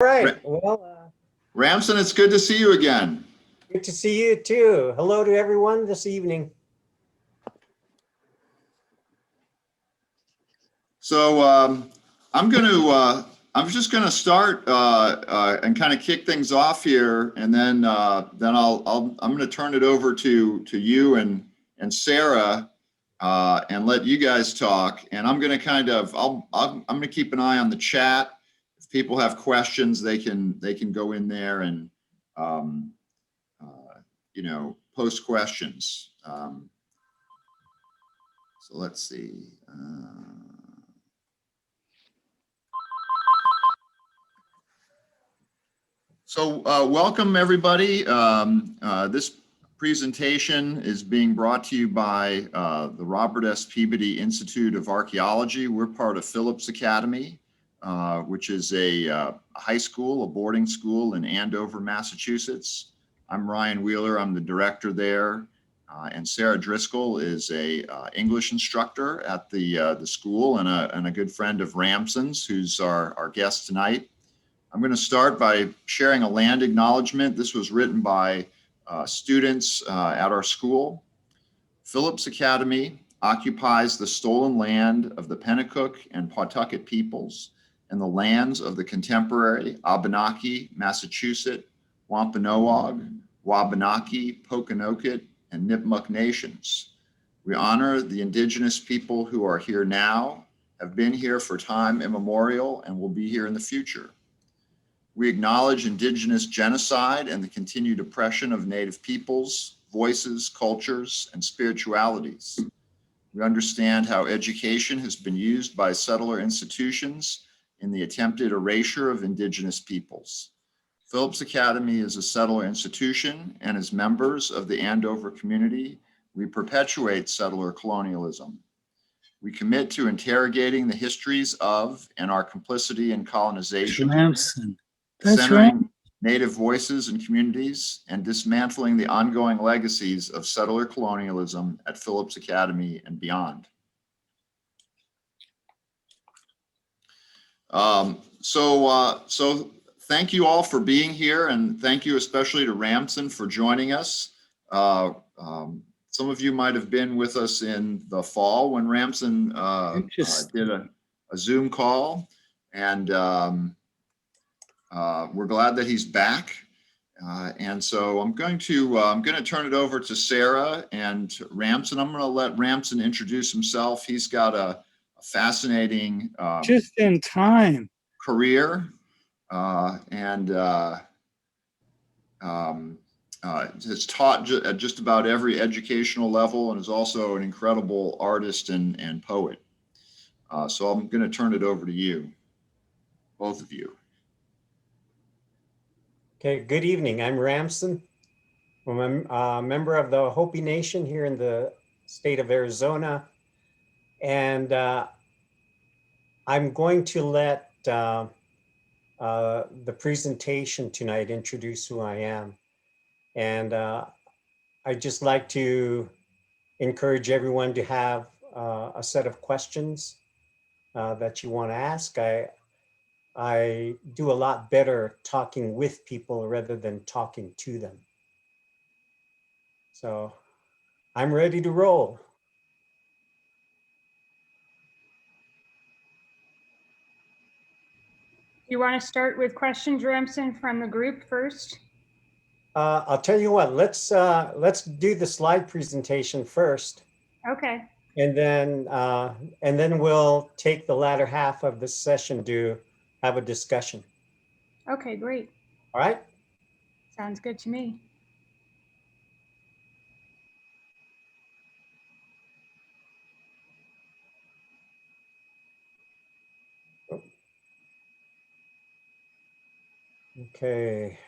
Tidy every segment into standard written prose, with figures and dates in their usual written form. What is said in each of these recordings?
Right. Well, Ramson, it's good to see you again. good to see you too. Hello to everyone this evening. So I'm just going to start and kind of kick things off here, and then I'm going to turn it over to you and Sarah, and let you guys talk. And I'm going to I'm going to keep an eye on the chat. If people have questions, they can go in there and um, post questions. So let's see. Welcome everybody. This presentation is being brought to you by the Robert S. Peabody Institute of Archaeology. We're part of Phillips Academy, which is a high school, a boarding school in Andover, Massachusetts. I'm Ryan Wheeler, I'm the director there. And Sarah Driscoll is a English instructor at the school and a good friend of Ramson's, who's our guest tonight. I'm going to start by sharing a land acknowledgement. This was written by students at our school. Phillips Academy occupies the stolen land of the Pennacook and Pawtucket peoples and the lands of the contemporary Abenaki, Massachusetts, Wampanoag, Wabanaki, Pokanoket, and Nipmuc nations. We honor the indigenous people who are here now, have been here for time immemorial, and will be here in the future. We acknowledge indigenous genocide and the continued oppression of Native peoples, voices, cultures, and spiritualities. We understand how education has been used by settler institutions in the attempted erasure of indigenous peoples. Phillips Academy is a settler institution, and as members of the Andover community, we perpetuate settler colonialism. We commit to interrogating the histories of and our complicity in colonization. Ramson. Centering Native voices and communities, and dismantling the ongoing legacies of settler colonialism at Phillips Academy and beyond. So thank you all for being here, and thank you especially to Ramson for joining us. Some of you might have been with us in the fall when Ramson did a Zoom call, and we're glad that he's back. And so I'm going to turn it over to Sarah and Ramson. I'm going to let Ramson introduce himself. He's got a fascinating just in time career, and has taught at just about every educational level, and is also an incredible artist and poet. So I'm going to turn it over to you, both of you. Okay, good evening. I'm Ramson. I'm a member of the Hopi Nation here in the state of Arizona. And I'm going to let the presentation tonight introduce who I am. And I'd just like to encourage everyone to have a set of questions that you want to ask. I do a lot better talking with people rather than talking to them. So I'm ready to roll. You want to start with questions, Ramson, from the group first? I'll tell you what, let's do the slide presentation first. Okay. And then we'll take the latter half of the session to have a discussion. Okay, great. All right. Sounds good to me. Okay.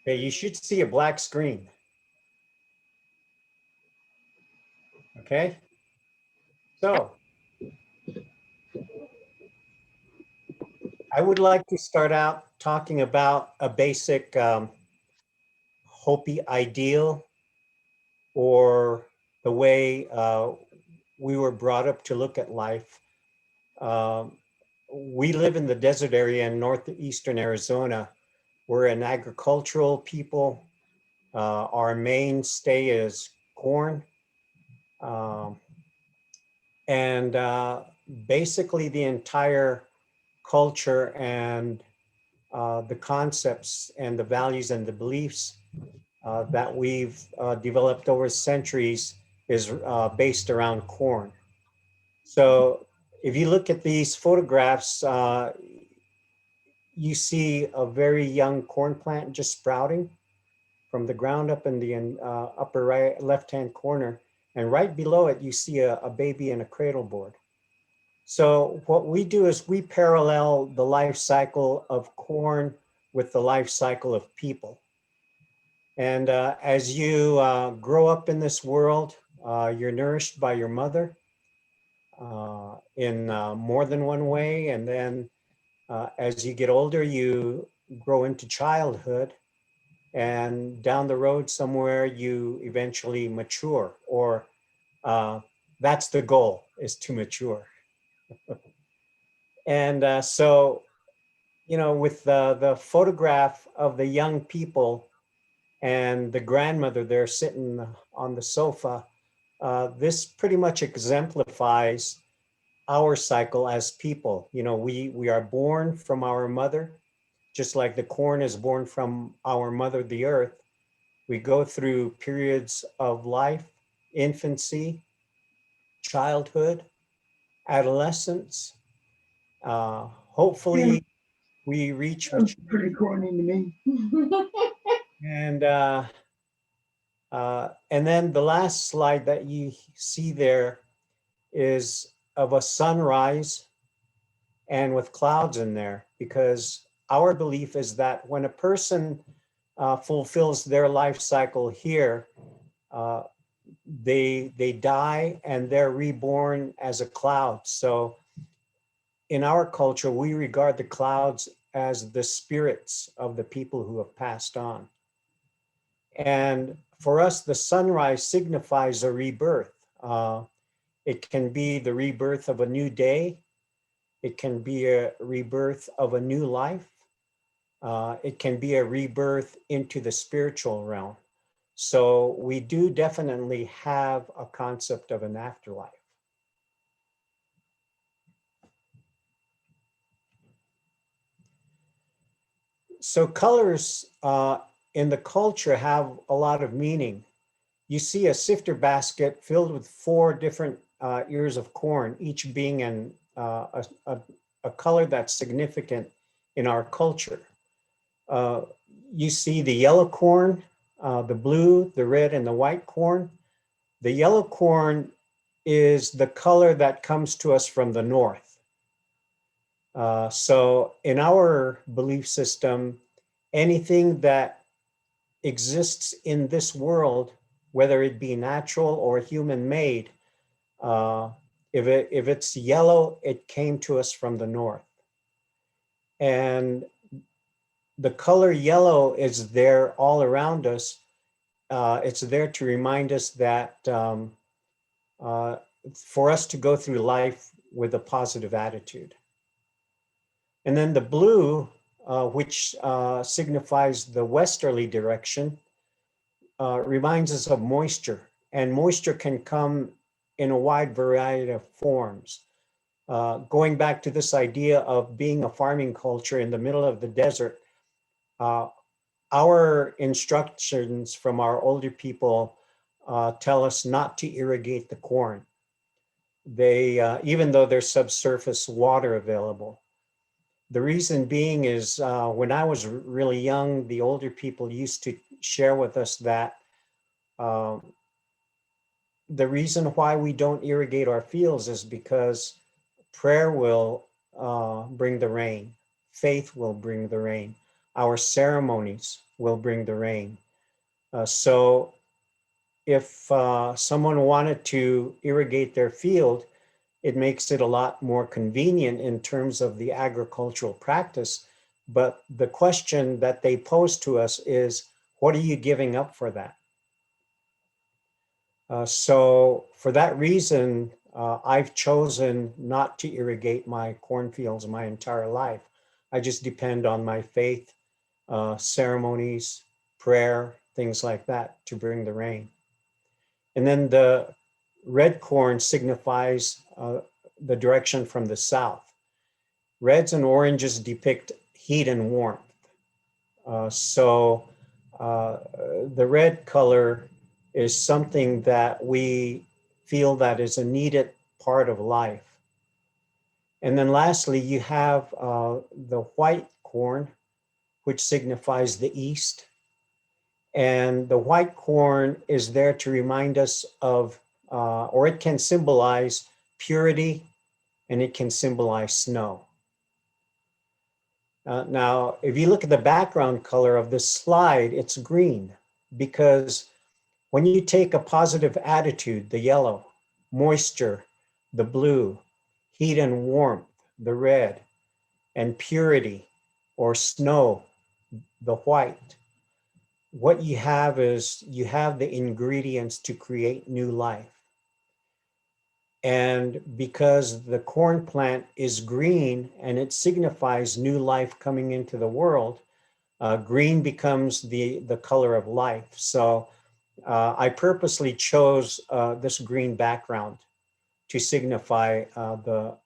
Okay, you should see a black screen. Okay. So I would like to start out talking about a basic Hopi ideal, or the way we were brought up to look at life. Um, we live in the desert area in northeastern Arizona. We're an agricultural people. Our mainstay is corn. Um, and basically, the entire culture and the concepts and the values and the beliefs that we've developed over centuries is based around corn. So if you look at these photographs, you see a very young corn plant just sprouting from the ground up in the upper right left-hand corner. And right below it, you see a baby in a cradle board. So what we do is we parallel the life cycle of corn with the life cycle of people. And as you grow up in this world, you're nourished by your mother in more than one way. And then as you get older, you grow into childhood. And down the road somewhere, you eventually mature, or that's the goal, is to mature. And so, you know, with the photograph of the young people and the grandmother there sitting on the sofa, this pretty much exemplifies our cycle as people. You know, we are born from our mother, just like the corn is born from our mother, the earth. We go through periods of life, infancy, childhood, adolescence. Hopefully, we reach Sounds maturity. pretty corny to me. And and then the last slide that you see there is of a sunrise and with clouds in there, because our belief is that when a person fulfills their life cycle here, uh, they die and they're reborn as a cloud. So in our culture, we regard the clouds as the spirits of the people who have passed on. And for us, the sunrise signifies a rebirth. It can be the rebirth of a new day. It can be a rebirth of a new life. It can be a rebirth into the spiritual realm. So we do definitely have a concept of an afterlife. So colors in the culture have a lot of meaning. You see a sifter basket filled with 4 different ears of corn, each being a color that's significant in our culture. Uh, you see the yellow corn, the blue, the red, and the white corn. The yellow corn is the color that comes to us from the north. So in our belief system, anything that exists in this world, whether it be natural or human made, if it's yellow, it came to us from the north. And the color yellow is there all around us. It's there to remind us that uh, for us to go through life with a positive attitude. And then the blue, which signifies the westerly direction, reminds us of moisture. And moisture can come in a wide variety of forms. Going back to this idea of being a farming culture in the middle of the desert, our instructions from our older people tell us not to irrigate the corn. They, even though there's subsurface water available. The reason being is when I was really young, the older people used to share with us that the reason why we don't irrigate our fields is because prayer will bring the rain, faith will bring the rain, our ceremonies will bring the rain. So if someone wanted to irrigate their field, it makes it a lot more convenient in terms of the agricultural practice. But the question that they pose to us is, what are you giving up for that? So for that reason, I've chosen not to irrigate my cornfields my entire life. I just depend on my faith, ceremonies, prayer, things like that to bring the rain. And then the red corn signifies the direction from the south. Reds and oranges depict heat and warmth. So the red color is something that we feel that is a needed part of life. And then lastly, you have the white corn, which signifies the east. And the white corn is there to remind us of, or it can symbolize purity, and it can symbolize snow. Now, if you look at the background color of this slide, it's green, because when you take a positive attitude, the yellow, moisture, the blue, heat and warmth, the red, and purity or snow, the white, what you have is you have the ingredients to create new life. And because the corn plant is green and it signifies new life coming into the world, green becomes the color of life. So I purposely chose this green background to signify the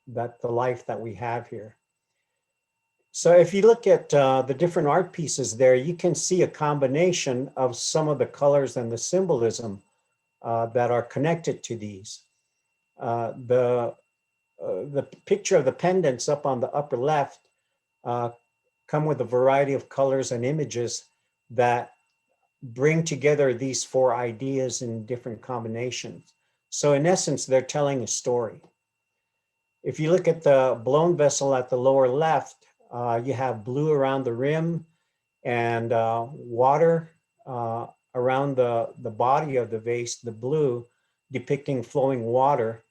life that we have here. So if you look at the different art pieces there, you can see a combination of some of the colors and the symbolism that are connected to these. The picture of the pendants up on the upper left come with a variety of colors and images that bring together these four ideas in different combinations. So in essence, they're telling a story. If you look at the blown vessel at the lower left, you have blue around the rim and water around the body of the vase, the blue depicting flowing water,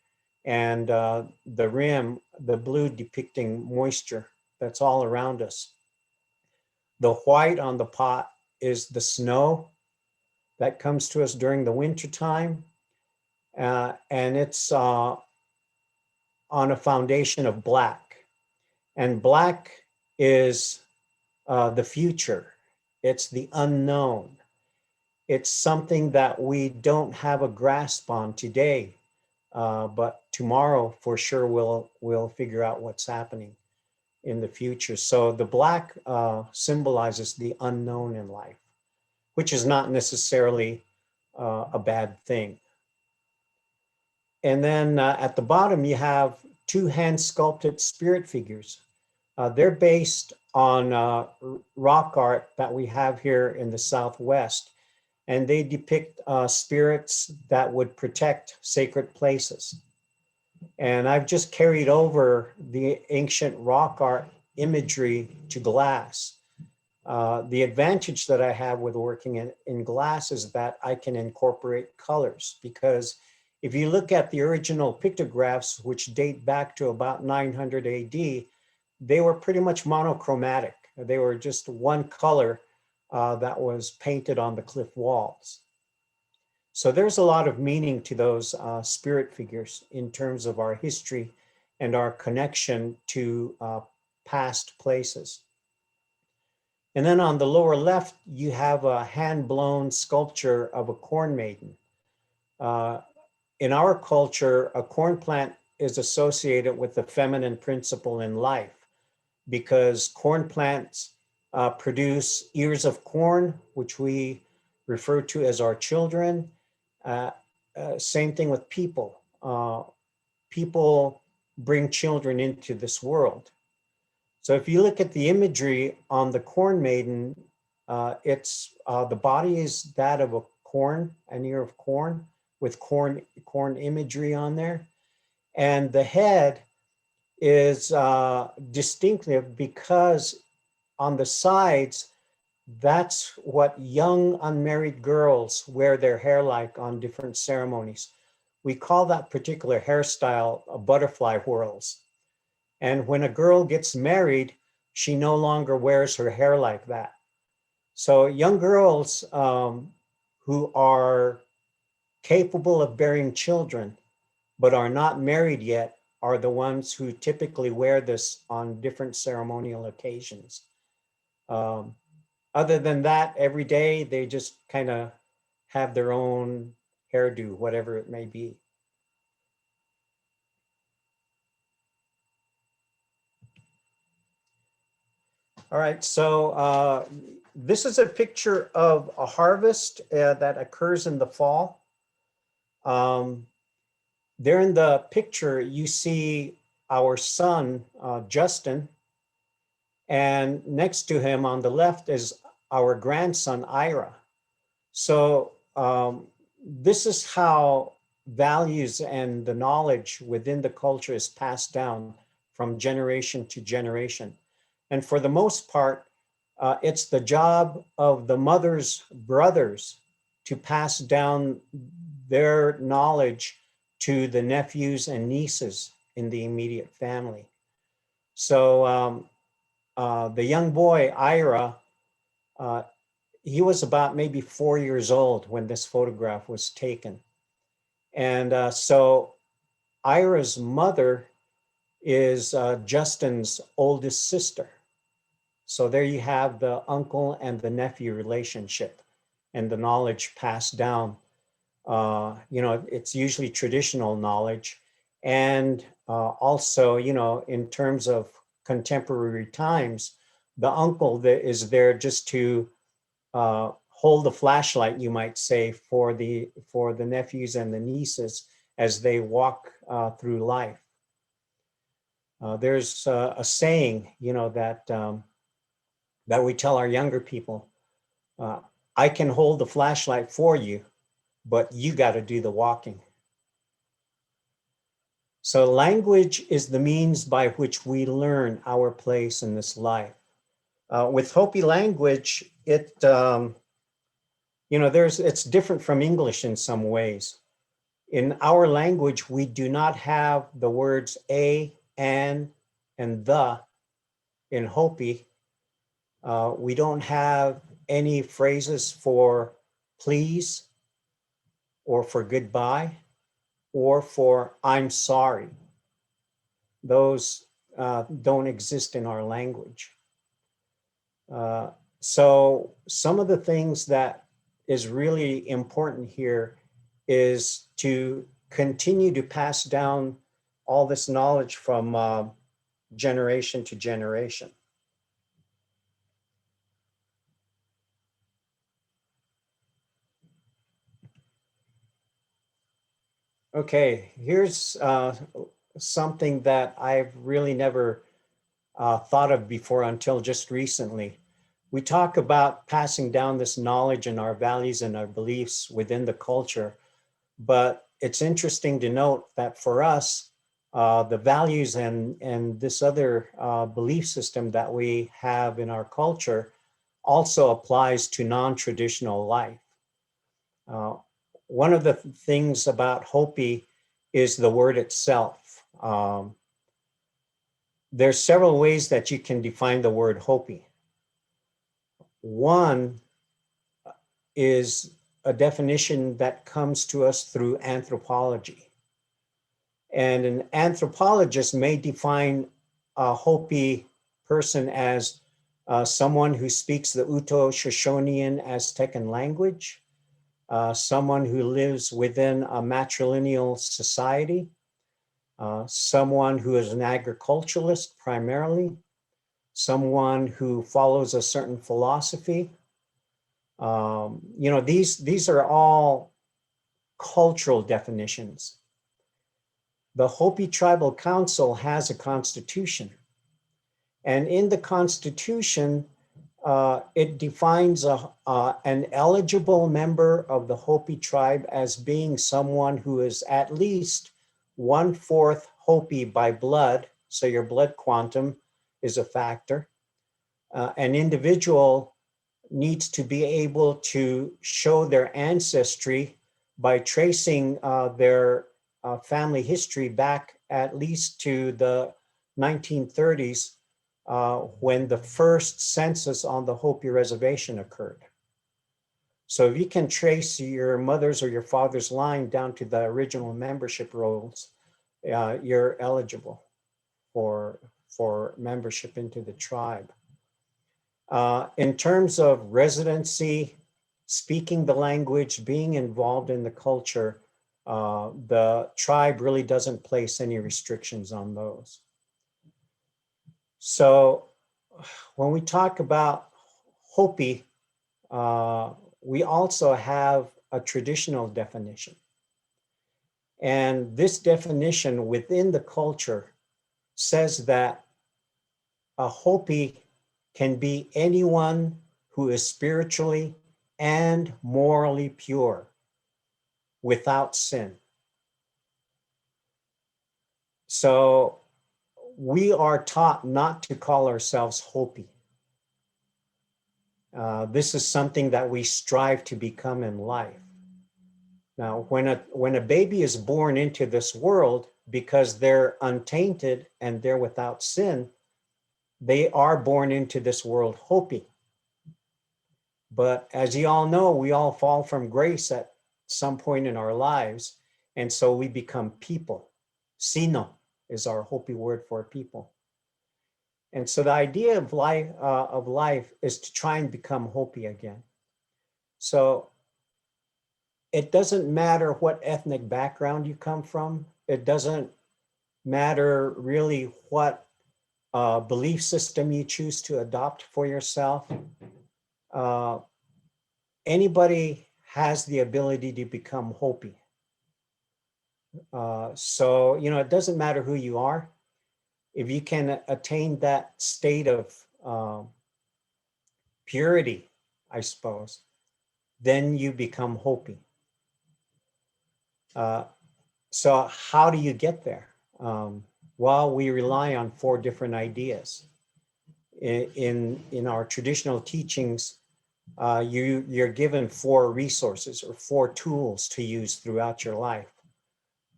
and the rim, the blue depicting moisture that's all around us. The white on the pot is the snow that comes to us during the winter time. And it's on a foundation of black. And black is the future. It's the unknown. It's something that we don't have a grasp on today, but tomorrow for sure we'll figure out what's happening in the future. So the black symbolizes the unknown in life, which is not necessarily a bad thing. And then at the bottom, you have two hand sculpted spirit figures. They're based on rock art that we have here in the Southwest. And they depict spirits that would protect sacred places. And I've just carried over the ancient rock art imagery to glass. The advantage that I have with working in glass is that I can incorporate colors, because if you look at the original pictographs, which date back to about 900 AD, they were pretty much monochromatic. They were just one color that was painted on the cliff walls. So there's a lot of meaning to those spirit figures in terms of our history and our connection to past places. And then on the lower left, you have a hand-blown sculpture of a corn maiden. In our culture, a corn plant is associated with the feminine principle in life, because corn plants produce ears of corn, which we refer to as our children. Same thing with people. People bring children into this world. So if you look at the imagery on the corn maiden, it's the body is that of a corn, an ear of corn, with corn imagery on there. And the head is distinctive because on the sides, that's what young unmarried girls wear their hair like on different ceremonies. we call that particular hairstyle butterfly whirls. And when a girl gets married, she no longer wears her hair like that. So young girls who are capable of bearing children but are not married yet are the ones who typically wear this on different ceremonial occasions. Um, Other than that, every day they just kind of have their own hairdo, whatever it may be. All right, so this is a picture of a harvest that occurs in the fall. There in the picture, you see our son, Justin, and next to him on the left is our grandson, Ira. So this is how values and the knowledge within the culture is passed down from generation to generation. And for the most part, it's the job of the mother's brothers to pass down their knowledge to the nephews and nieces in the immediate family. So the young boy, Ira, he was about maybe 4 years old when this photograph was taken. And so Ira's mother is Justin's oldest sister. So there you have the uncle and the nephew relationship and the knowledge passed down. It's usually traditional knowledge. And also, in terms of contemporary times, the uncle that is there just to hold the flashlight, you might say, for the nephews and the nieces as they walk through life. There's a saying, that we tell our younger people, I can hold the flashlight for you, but you got to do the walking. So language is the means by which we learn our place in this life. With Hopi language, it's different from English in some ways. In our language, we do not have the words a, and the in Hopi. We don't have any phrases for please, or for goodbye, or for I'm sorry. Those don't exist in our language. So some of the things that is really important here is to continue to pass down all this knowledge from generation to generation. Okay, here's something that I've really never thought of before until just recently. We talk about passing down this knowledge and our values and our beliefs within the culture, but it's interesting to note that for us, the values and this other belief system that we have in our culture also applies to non-traditional life. One of the things about Hopi is the word itself. There's several ways that you can define the word Hopi. One is a definition that comes to us through anthropology. And an anthropologist may define a Hopi person as someone who speaks the Uto-Shoshonean Aztecan language, someone who lives within a matrilineal society, someone who is an agriculturalist primarily, someone who follows a certain philosophy. These are all cultural definitions. The Hopi Tribal Council has a constitution. And in the constitution, it defines an eligible member of the Hopi tribe as being someone who is at least 1/4 Hopi by blood, so your blood quantum is a factor. An individual needs to be able to show their ancestry by tracing their family history back at least to the 1930s, when the first census on the Hopi reservation occurred. So if you can trace your mother's or your father's line down to the original membership rolls, you're eligible for membership into the tribe. In terms of residency, speaking the language, being involved in the culture, the tribe really doesn't place any restrictions on those. So when we talk about Hopi, we also have a traditional definition. And this definition within the culture says that a Hopi can be anyone who is spiritually and morally pure without sin. So we are taught not to call ourselves Hopi. This is something that we strive to become in life. Now, when a baby is born into this world, because they're untainted and they're without sin, they are born into this world Hopi. But as you all know, we all fall from grace at some point in our lives, and so we become people. Sino is our Hopi word for people. And so the idea of life is to try and become Hopi again. So it doesn't matter what ethnic background you come from. It doesn't matter really what belief system you choose to adopt for yourself. Anybody has the ability to become Hopi. So, it doesn't matter who you are. If you can attain that state of purity, I suppose, then you become Hopi. So how do you get there? Well, we rely on 4 different ideas. In our traditional teachings, you're given 4 resources or 4 tools to use throughout your life.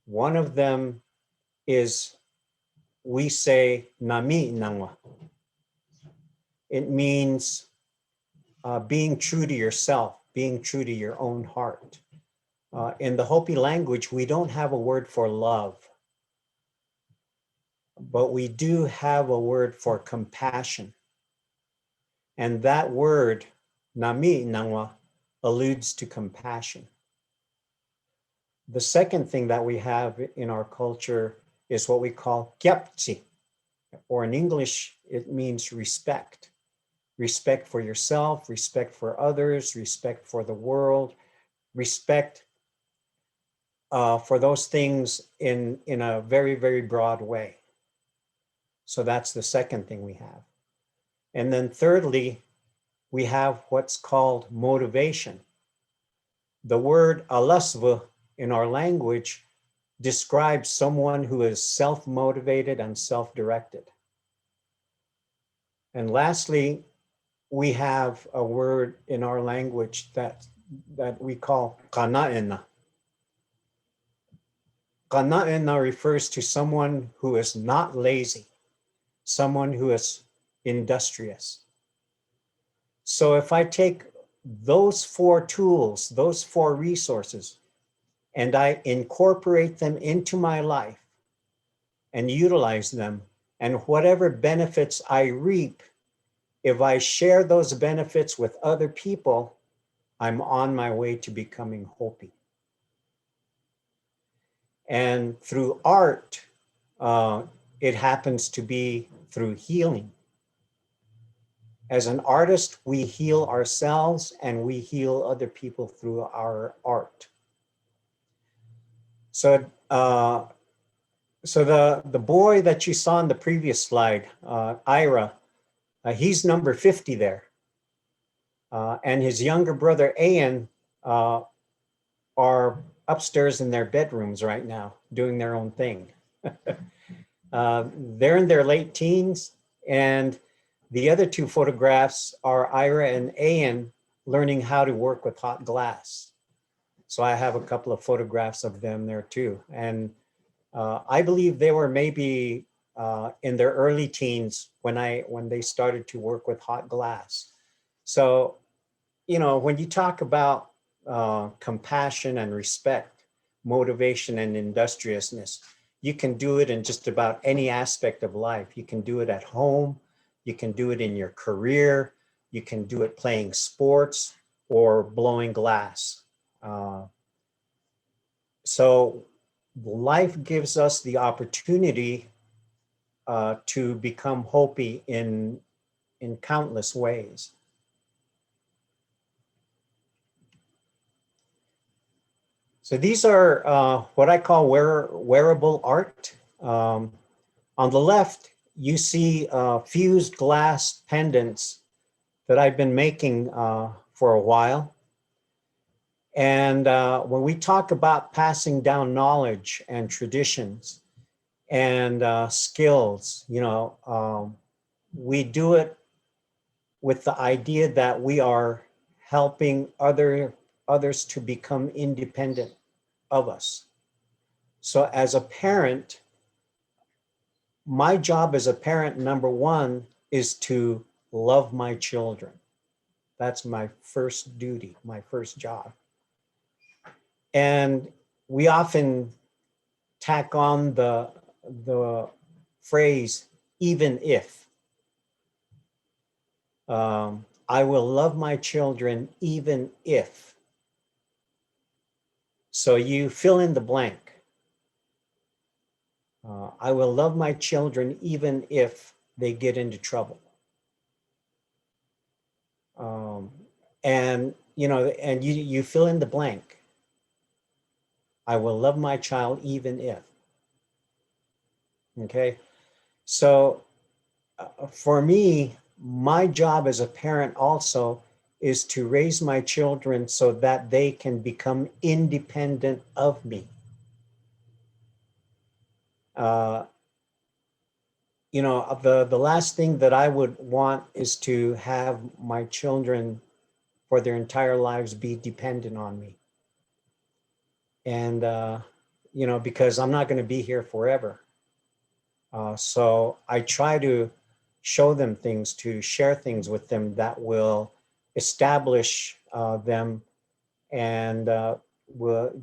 One of them is, we say, nami nangwa. It means being true to yourself, being true to your own heart. In the Hopi language, we don't have a word for love, but we do have a word for compassion. And that word, nami nangwa, alludes to compassion. The second thing that we have in our culture is what we call kyapchi, or in English, it means respect. Respect for yourself, respect for others, respect for the world, respect for those things in a very, very broad way. So that's the second thing we have. And then thirdly, we have what's called motivation. The word alasva in our language describes someone who is self-motivated and self-directed. And lastly, we have a word in our language that we call kana'ena. Kana'ena refers to someone who is not lazy, someone who is industrious. So if I take those 4 tools, those 4 resources, and I incorporate them into my life and utilize them, and whatever benefits I reap, if I share those benefits with other people, I'm on my way to becoming Hopi. And through art, it happens to be through healing. As an artist, we heal ourselves and we heal other people through our art. So, the boy that you saw in the previous slide, Ira, he's number 50 there. And his younger brother, Ian, are upstairs in their bedrooms right now, doing their own thing. They're in their late teens, and the other 2 photographs are Ira and Ian learning how to work with hot glass. So I have a couple of photographs of them there too. And I believe they were maybe in their early teens when they started to work with hot glass. So, when you talk about compassion and respect, motivation and industriousness, you can do it in just about any aspect of life. You can do it at home, you can do it in your career, you can do it playing sports or blowing glass. Uh, so life gives us the opportunity to become Hopi in countless ways. So these are what I call wearable art. On the left, you see fused glass pendants that I've been making for a while. And when we talk about passing down knowledge and traditions and skills, we do it with the idea that we are helping others to become independent of us. So as a parent, my job as a parent, number one, is to love my children. That's my first duty, my first job. And we often tack on the phrase, even if. I will love my children even if. So you fill in the blank. I will love my children even if they get into trouble. And you fill in the blank. I will love my child even if. Okay, so for me, my job as a parent also is to raise my children so that they can become independent of me. The last thing that I would want is to have my children for their entire lives be dependent on me. And, because I'm not going to be here forever. So I try to show them things, to share things with them that will establish them, and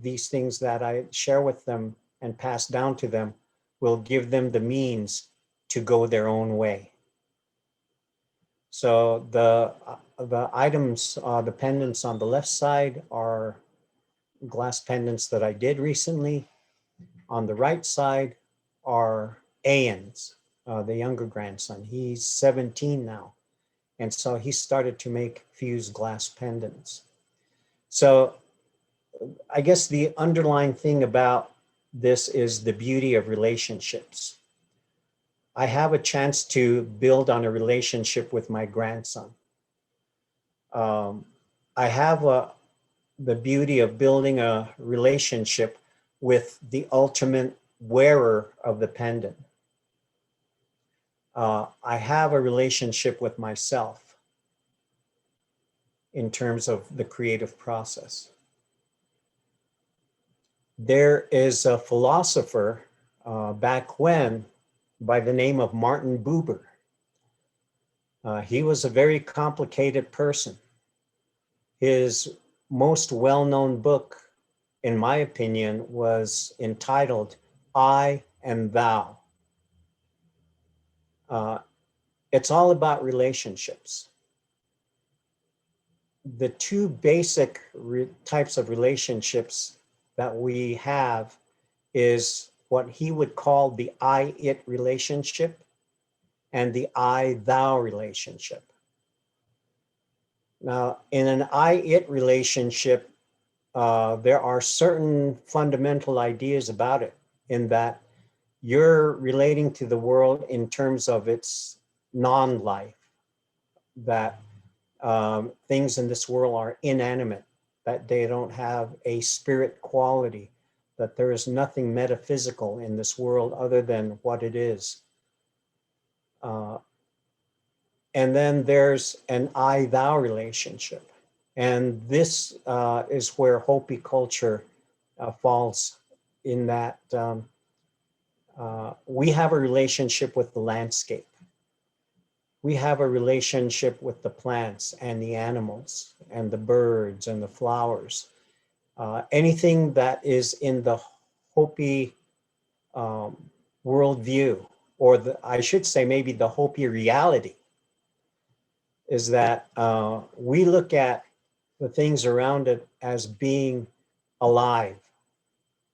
these things that I share with them and pass down to them will give them the means to go their own way. So the items, the pendants on the left side are glass pendants that I did recently. On the right side are Ian's, the younger grandson. He's 17 now. And so he started to make fused glass pendants. So I guess the underlying thing about this is the beauty of relationships. I have a chance to build on a relationship with my grandson. I have the beauty of building a relationship with the ultimate wearer of the pendant. I have a relationship with myself in terms of the creative process. There is a philosopher back when by the name of Martin Buber. He was a very complicated person. His most well-known book, in my opinion, was entitled I and Thou. It's all about relationships. The two basic types of relationships that we have is what he would call the I-it relationship and the I-thou relationship. Now, in an I-it relationship, there are certain fundamental ideas about it, in that you're relating to the world in terms of its non-life, that things in this world are inanimate, that they don't have a spirit quality, that there is nothing metaphysical in this world other than what it is. And then there's an I-thou relationship. And this is where Hopi culture falls in that we have a relationship with the landscape. We have a relationship with the plants and the animals and the birds and the flowers. Anything that is in the Hopi worldview, or I should say maybe the Hopi reality, is that we look at the things around it as being alive,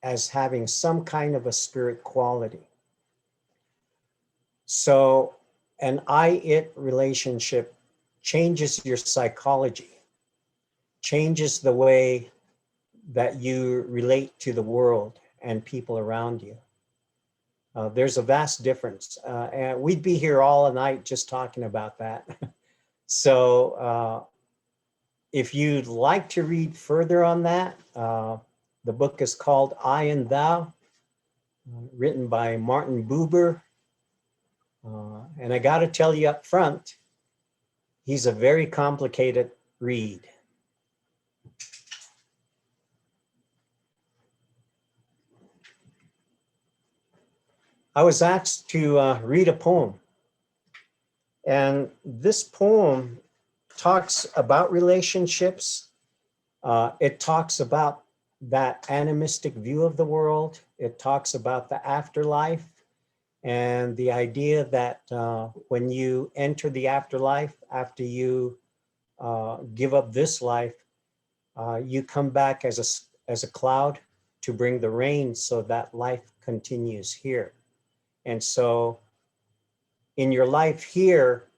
as having some kind of a spirit quality. So an I-it relationship changes your psychology, changes the way that you relate to the world and people around you. There's a vast difference. And we'd be here all night just talking about that. So if you'd like to read further on that, the book is called I and Thou, written by Martin Buber. And I got to tell you up front, he's a very complicated read. I was asked to read a poem, and this poem talks about relationships. It talks about that animistic view of the world. It talks about the afterlife and the idea that when you enter the afterlife, after you give up this life, you come back as a cloud to bring the rain so that life continues here. And so in your life here,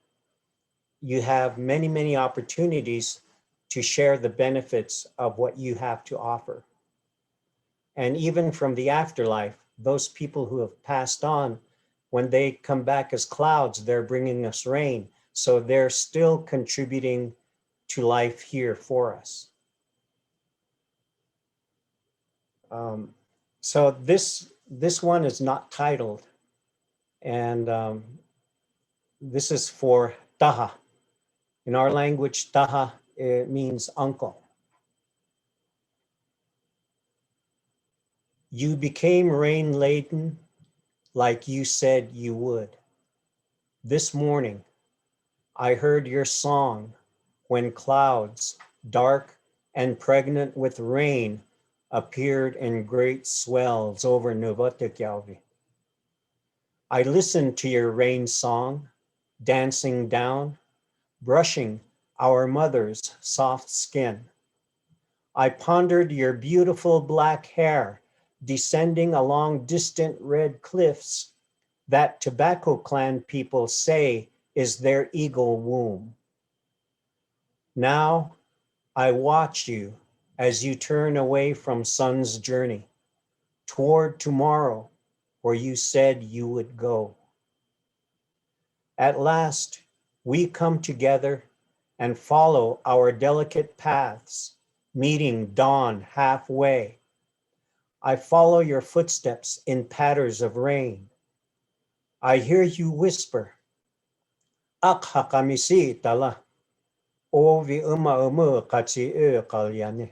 you have many, many opportunities to share the benefits of what you have to offer. And even from the afterlife, those people who have passed on, when they come back as clouds, they're bringing us rain. So they're still contributing to life here for us. So this one is not titled, and this is for Taha. In our language, Taha, it means uncle. You became rain laden like you said you would. This morning, I heard your song when clouds, dark and pregnant with rain, appeared in great swells over Novotekyalvi. I listened to your rain song, dancing down, brushing our mother's soft skin. I pondered your beautiful black hair descending along distant red cliffs that Tobacco Clan people say is their eagle womb. Now I watch you as you turn away from sun's journey toward tomorrow where you said you would go. At last, we come together and follow our delicate paths, meeting dawn halfway. I follow your footsteps in patters of rain. I hear you whisper, Ak hakamisi tala, o vi kachi kalyane.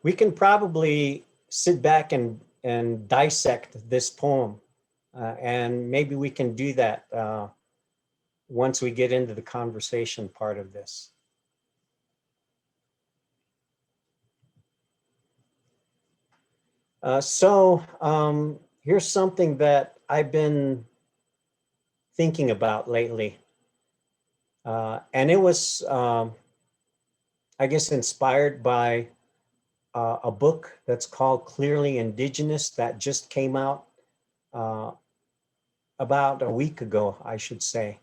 We can probably sit back and dissect this poem, and maybe we can do that once we get into the conversation part of this. Here's something that I've been thinking about lately. And it was, I guess, inspired by a book that's called Clearly Indigenous that just came out about a week ago, I should say.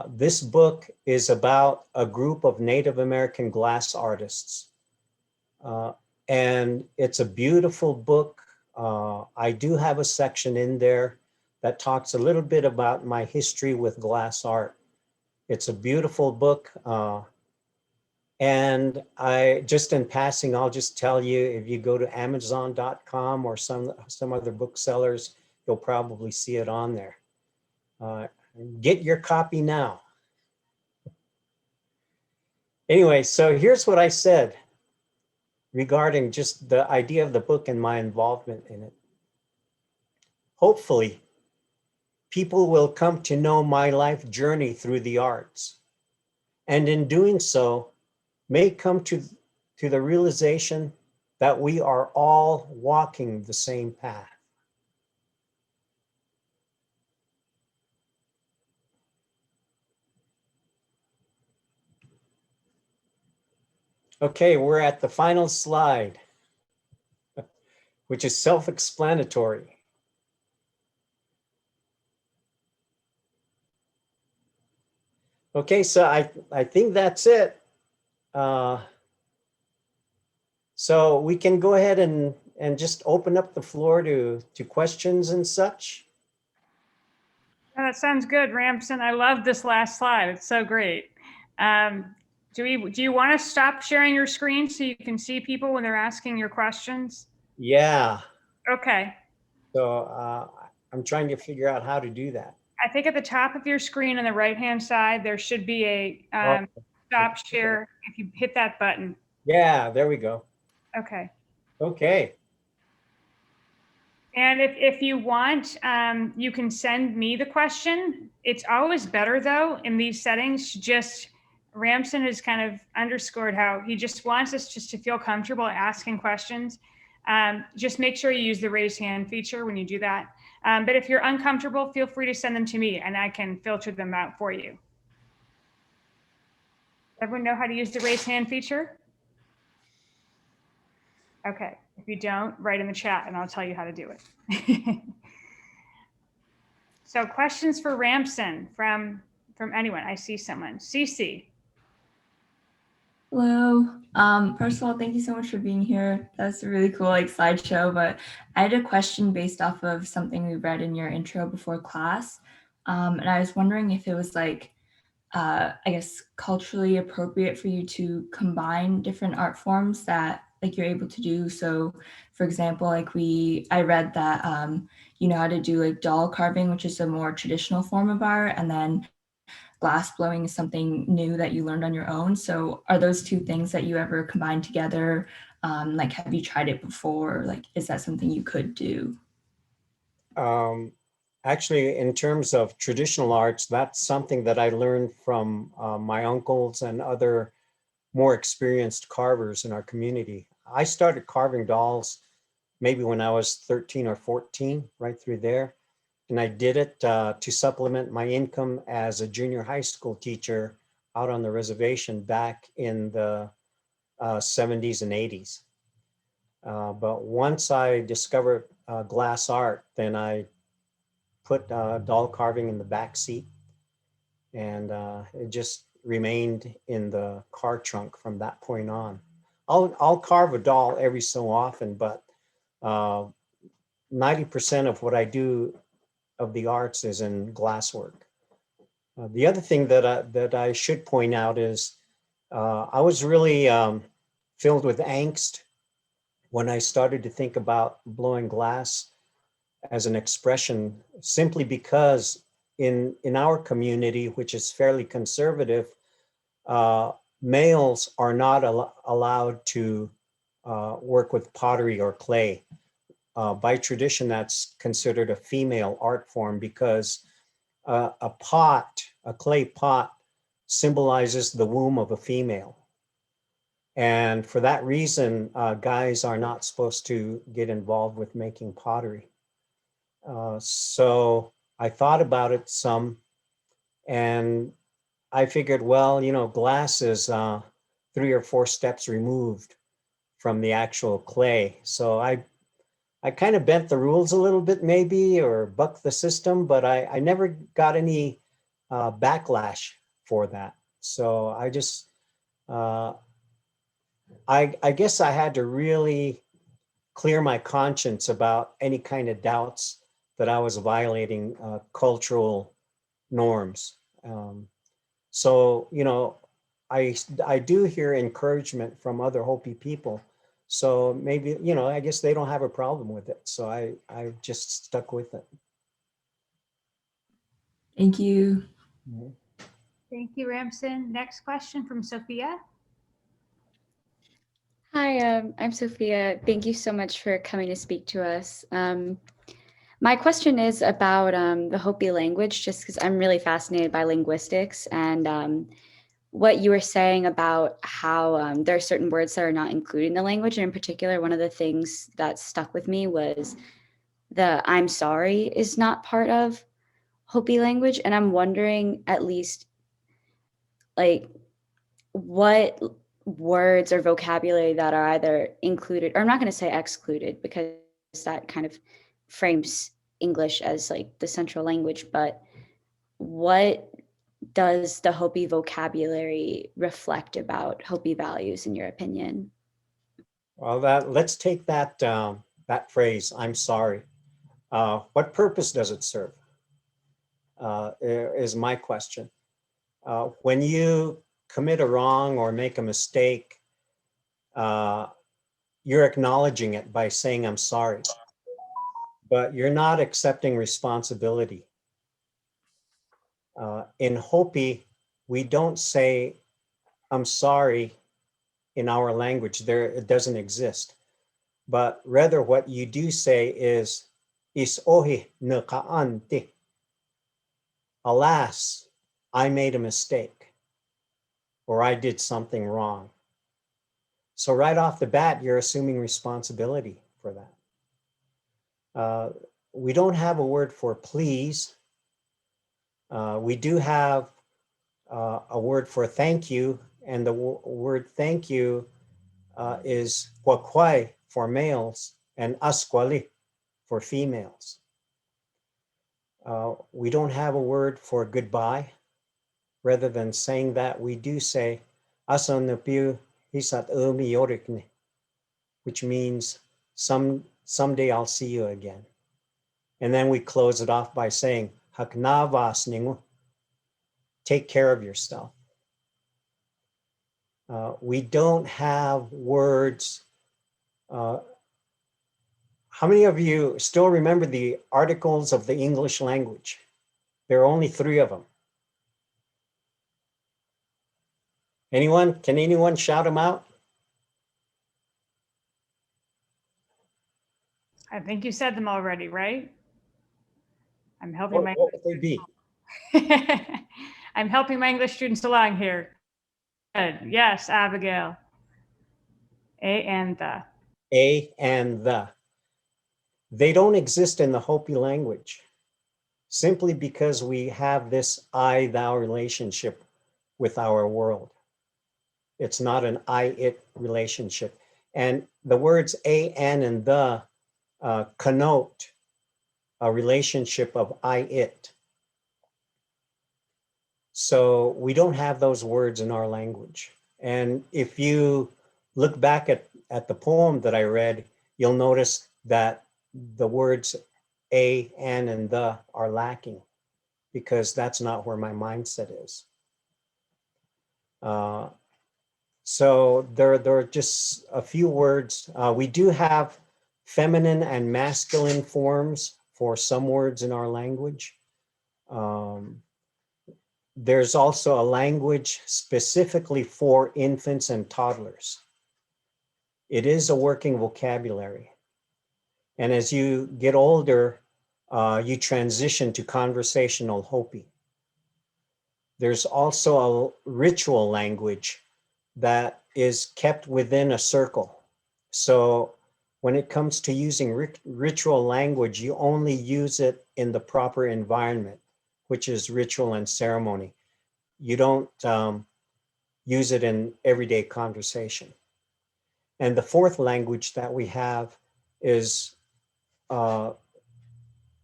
This book is about a group of Native American glass artists. And it's a beautiful book. I do have a section in there that talks a little bit about my history with glass art. It's a beautiful book. And I just in passing, I'll just tell you, if you go to Amazon.com or some other booksellers, you'll probably see it on there. get your copy now. Anyway, so here's what I said regarding just the idea of the book and my involvement in it. Hopefully, people will come to know my life journey through the arts, and in doing so, may come to the realization that we are all walking the same path. Okay, we're at the final slide, which is self-explanatory. Okay, so I think that's it. So we can go ahead and just open up the floor to questions and such. Yeah, that sounds good, Ramson. I love this last slide. It's so great. Do you want to stop sharing your screen so you can see people when they're asking your questions? Yeah. Okay. So I'm trying to figure out how to do that. I think at the top of your screen on the right-hand side, there should be a stop share if you hit that button. Yeah, there we go. Okay. Okay. And if you want, you can send me the question. It's always better, though, in these settings, just Ramson has kind of underscored how he just wants us just to feel comfortable asking questions. Just make sure you use the raise hand feature when you do that. But if you're uncomfortable, feel free to send them to me and I can filter them out for you. Everyone know how to use the raise hand feature? Okay. If you don't, write in the chat and I'll tell you how to do it. So questions for Ramson from anyone. I see someone. Cece. Hello. First of all, thank you so much for being here. That's a really cool slideshow, but I had a question based off of something we read in your intro before class. And I was wondering if it was I guess culturally appropriate for you to combine different art forms that you're able to do. So for example, I read that you know how to do doll carving, which is a more traditional form of art, and then glass blowing is something new that you learned on your own. So are those two things that you ever combine together? Have you tried it before? Is that something you could do? Actually, in terms of traditional arts, that's something that I learned from my uncles and other more experienced carvers in our community. I started carving dolls maybe when I was 13 or 14, right through there. And I did it to supplement my income as a junior high school teacher out on the reservation back in the 70s and 80s. But once I discovered glass art, then I put doll carving in the back seat, and it just remained in the car trunk from that point on. I'll carve a doll every so often, but 90% of what I do of the arts is in glasswork. The other thing that I should point out is I was really filled with angst when I started to think about blowing glass as an expression, simply because in our community, which is fairly conservative, males are not allowed to work with pottery or clay. By tradition, that's considered a female art form because a clay pot, symbolizes the womb of a female. And for that reason, guys are not supposed to get involved with making pottery. So I thought about it some, and I figured, well, glass is 3 or 4 steps removed from the actual clay. So I kind of bent the rules a little bit maybe, or bucked the system, but I never got any backlash for that. So I just, I guess I had to really clear my conscience about any kind of doubts that I was violating cultural norms. So, I do hear encouragement from other Hopi people. So maybe, I guess they don't have a problem with it. So I just stuck with it. Thank you. Thank you, Ramson. Next question from Sophia. Hi, I'm Sophia. Thank you so much for coming to speak to us. My question is about the Hopi language, just because I'm really fascinated by linguistics and what you were saying about how there are certain words that are not included in the language. And in particular, one of the things that stuck with me was the I'm sorry is not part of Hopi language. And I'm wondering at least like what words or vocabulary that are either included, or I'm not going to say excluded because that kind of frames English as like the central language, but what does the Hopi vocabulary reflect about Hopi values in your opinion? Well, let's take that phrase, I'm sorry. What purpose does it serve? Is my question. When you commit a wrong or make a mistake, you're acknowledging it by saying, I'm sorry, but you're not accepting responsibility. In Hopi, we don't say, I'm sorry in our language. There, it doesn't exist. But rather what you do say is ohi nakaante. Alas, I made a mistake or I did something wrong. So right off the bat, you're assuming responsibility for that. We don't have a word for please. We do have a word for thank you, and the word thank you is kwakwai for males and askwali for females. We don't have a word for goodbye. Rather than saying that, we do say asanupiu hisat yorikne, which means someday I'll see you again. And then we close it off by saying haknavas ningu, take care of yourself. We don't have words. How many of you still remember the articles of the English language? There are only 3 of them. Anyone? Can anyone shout them out? I think you said them already, right? I'm helping What would they be? I'm helping my English students along here. Good. Yes, Abigail. A and the. A and the. They don't exist in the Hopi language simply because we have this I-thou relationship with our world. It's not an I-it relationship. And the words a, and the connote a relationship of I-it. So we don't have those words in our language. And if you look back at the poem that I read, you'll notice that the words a, and the are lacking because that's not where my mindset is. So there are just a few words. We do have feminine and masculine forms for some words in our language. There's also a language specifically for infants and toddlers. It is a working vocabulary. And as you get older, you transition to conversational Hopi. There's also a ritual language that is kept within a circle. So when it comes to using ritual language, you only use it in the proper environment, which is ritual and ceremony. You don't use it in everyday conversation. And the 4th language that we have is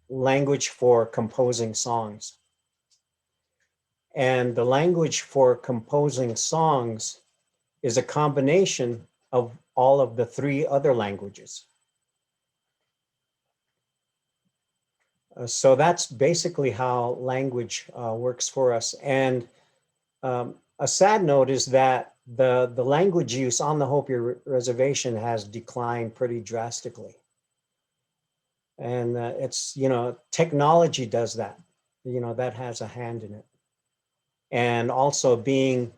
language for composing songs. And the language for composing songs is a combination of all of the 3 other languages. So that's basically how language works for us. And a sad note is that the language use on the Hopi Reservation has declined pretty drastically. And it's, technology does that. that has a hand in it. And also being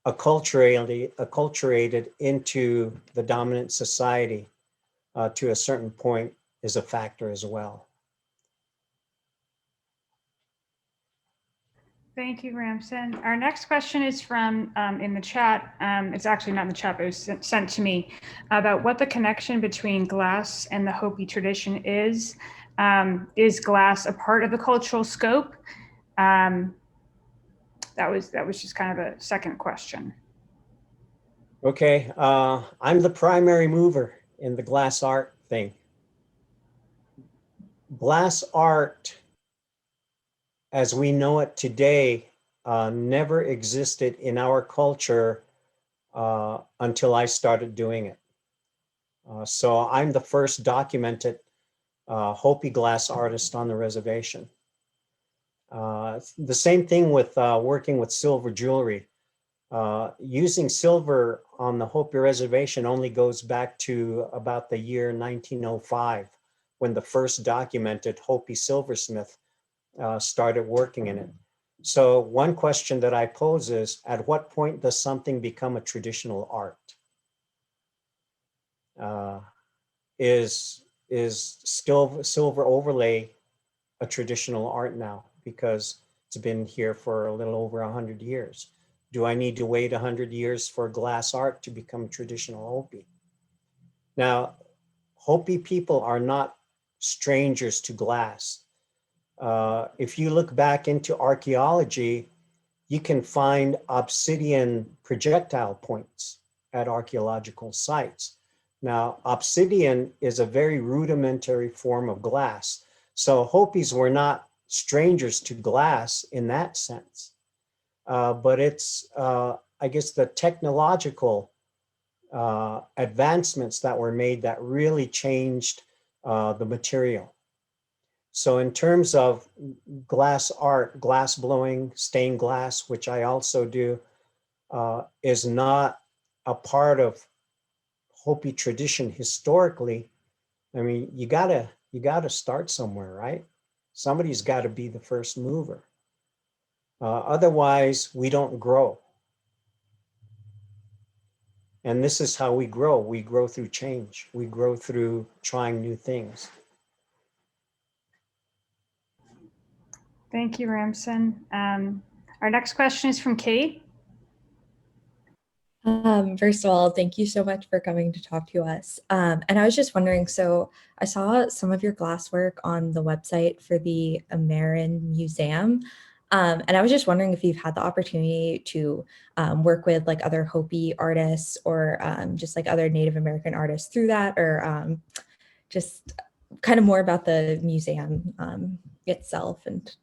acculturated into the dominant society to a certain point is a factor as well. Thank you, Ramson. Our next question is from in the chat. It's actually not in the chat, but it was sent to me about what the connection between glass and the Hopi tradition is. Is glass a part of the cultural scope? That was just kind of a second question. Okay, I'm the primary mover in the glass art thing. Glass art, as we know it today, never existed in our culture until I started doing it. So I'm the first documented Hopi glass artist on the reservation. The same thing with working with silver jewelry. Using silver on the Hopi reservation only goes back to about the year 1905, when the first documented Hopi silversmith started working in it. So one question that I pose is, at what point does something become a traditional art? Is still silver overlay a traditional art now because it's been here for a little over 100 years? Do I need to wait 100 years for glass art to become traditional Hopi? Now, Hopi people are not strangers to glass. If you look back into archaeology, you can find obsidian projectile points at archaeological sites. Now, obsidian is a very rudimentary form of glass. So Hopis were not strangers to glass in that sense. But it's, I guess, the technological advancements that were made that really changed the material. So in terms of glass art, glass blowing, stained glass, which I also do, is not a part of Hopi tradition historically. I mean, you gotta start somewhere, right? Somebody's got to be the first mover. Otherwise, we don't grow. And this is how we grow. We grow through change. We grow through trying new things. Thank you, Ramson. Our next question is from Kate. First of all, thank you so much for coming to talk to us. And I was just wondering, so I saw some of your glasswork on the website for the American Museum. And I was just wondering if you've had the opportunity to work with like other Hopi artists or just like other Native American artists through that, or just kind of more about the museum itself and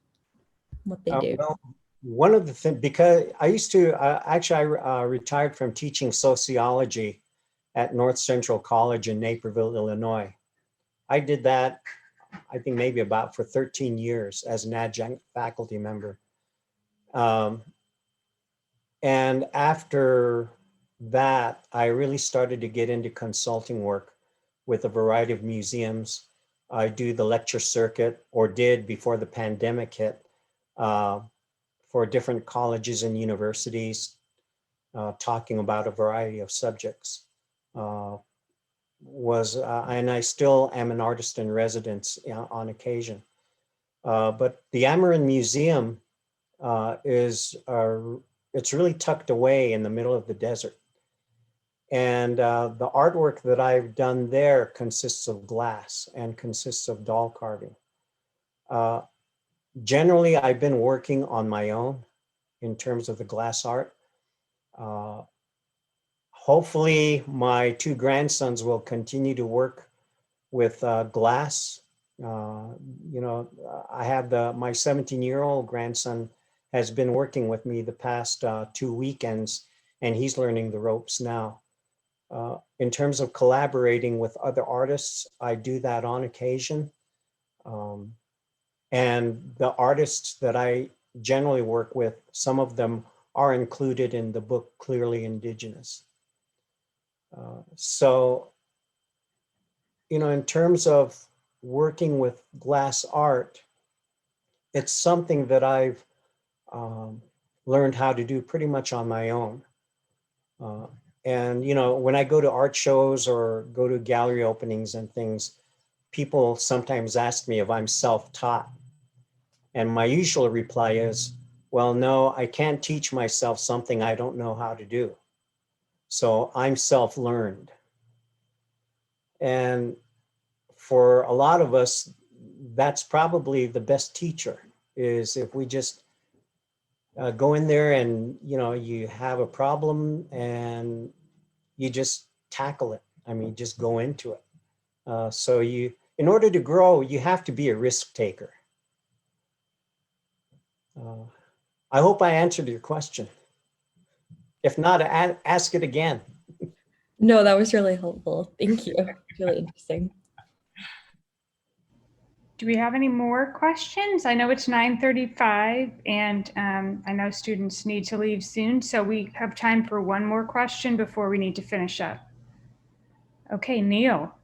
what they do. Well, one of the things, because I used to, actually, I retired from teaching sociology at North Central College in Naperville, Illinois. I did that, I think maybe about for 13 years as an adjunct faculty member. And after that, I really started to get into consulting work with a variety of museums. I do the lecture circuit, or did before the pandemic hit, for different colleges and universities, talking about a variety of subjects. And I still am an artist in residence on occasion. But the American Museum it's really tucked away in the middle of the desert. And the artwork that I've done there consists of glass and consists of doll carving. Generally, I've been working on my own in terms of the glass art. Hopefully, my two grandsons will continue to work with glass. I have my 17-year-old grandson has been working with me the past 2 weekends, and he's learning the ropes now. In terms of collaborating with other artists, I do that on occasion. And the artists that I generally work with, some of them are included in the book Clearly Indigenous. So, in terms of working with glass art, it's something that I've learned how to do pretty much on my own. And, you know, when I go to art shows or go to gallery openings and things, people sometimes ask me if I'm self-taught. And my usual reply is, well, no, I can't teach myself something I don't know how to do. So I'm self-learned. And for a lot of us, that's probably the best teacher, is if we just go in there and, you know, you have a problem and you just tackle it. I mean, just go into it. So you, in order to grow, you have to be a risk taker. I hope I answered your question. If not, ask it again. No, that was really helpful. Thank you. It's really interesting. Do we have any more questions? I know it's 9:35 and I know students need to leave soon, so we have time for one more question before we need to finish up. Okay, Neil.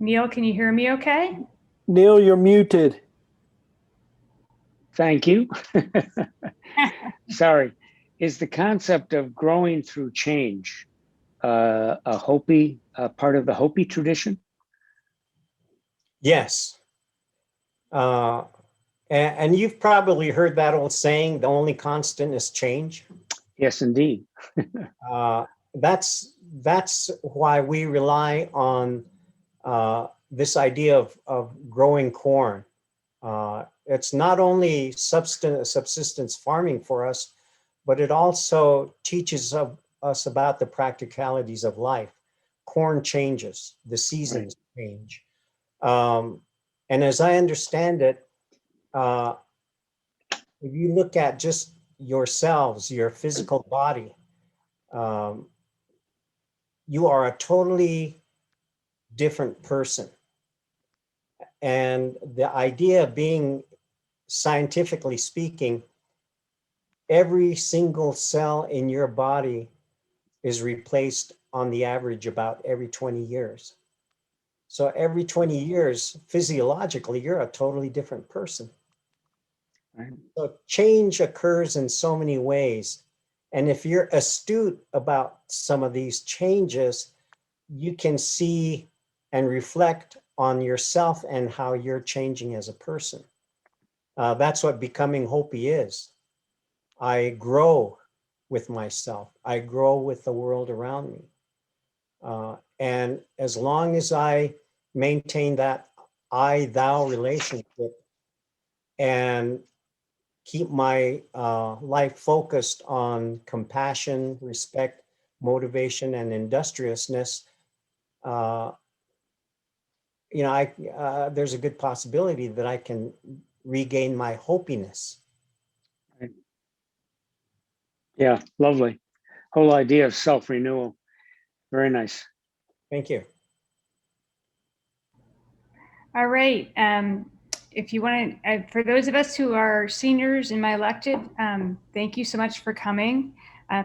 Neil, can you hear me okay? Neil, you're muted. Thank you. Sorry. Is the concept of growing through change a Hopi, part of the Hopi tradition? Yes. And you've probably heard that old saying, the only constant is change. Yes, indeed. That's why we rely on this idea of growing corn. It's not only subsistence farming for us, but it also teaches us about the practicalities of life. Corn changes, the seasons change. And as I understand it, if you look at just yourselves, your physical body, you are a totally different person. And the idea of being, scientifically speaking, every single cell in your body is replaced on the average about every 20 years. So every 20 years, physiologically, you're a totally different person. Right. So change occurs in so many ways. And if you're astute about some of these changes, you can see and reflect on yourself and how you're changing as a person. That's what becoming Hopi is. I grow with myself. I grow with the world around me. And as long as I maintain that I-thou relationship and keep my life focused on compassion, respect, motivation, and industriousness, you know, there's a good possibility that I can regain my hopiness. Right. Yeah, lovely. Whole idea of self-renewal. Very nice. Thank you. All right. If you want to, for those of us who are seniors in my elected, thank you so much for coming.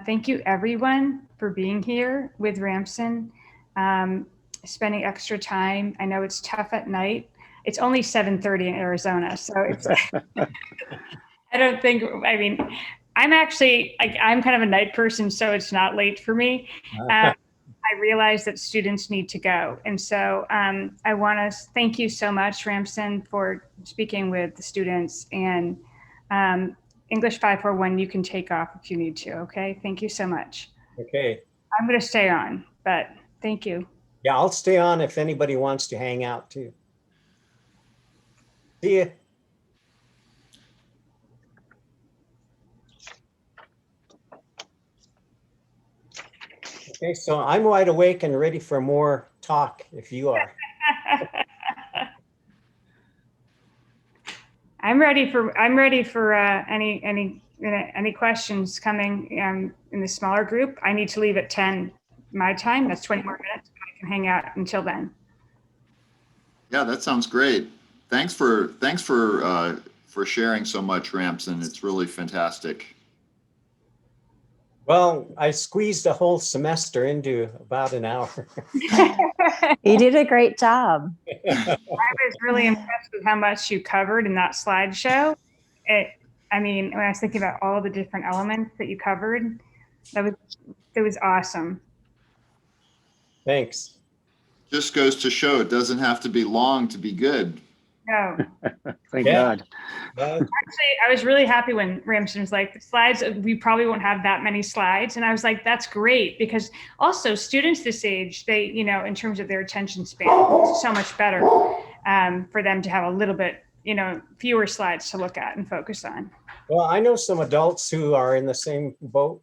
Thank you everyone for being here with Ramson, spending extra time. I know it's tough at night. It's only 7:30 in Arizona, so it's, I don't think, I mean, I'm actually, I'm kind of a night person, so it's not late for me. I realize that students need to go. And so I want to thank you so much, Ramson, for speaking with the students. And English 541, you can take off if you need to, okay? Thank you so much. Okay. I'm going to stay on, but thank you. Yeah, I'll stay on if anybody wants to hang out too. See ya. Okay, so I'm wide awake and ready for more talk if you are. I'm ready for any questions coming in the smaller group. I need to leave at 10 my time. That's 20 more minutes. I can hang out until then. Yeah, that sounds great. Thanks for sharing so much, Ramson. It's really fantastic. Well, I squeezed a whole semester into about an hour. You did a great job. I was really impressed with how much you covered in that slideshow. I mean, when I was thinking about all the different elements that you covered, it was awesome. Thanks. Just goes to show it doesn't have to be long to be good. No, Thank Yeah. God. actually, I was really happy when Ramson was like, the slides, we probably won't have that many slides. And I was like, that's great, because also students this age, they, you know, in terms of their attention span, it's so much better for them to have a little bit, you know, fewer slides to look at and focus on. Well, I know some adults who are in the same boat.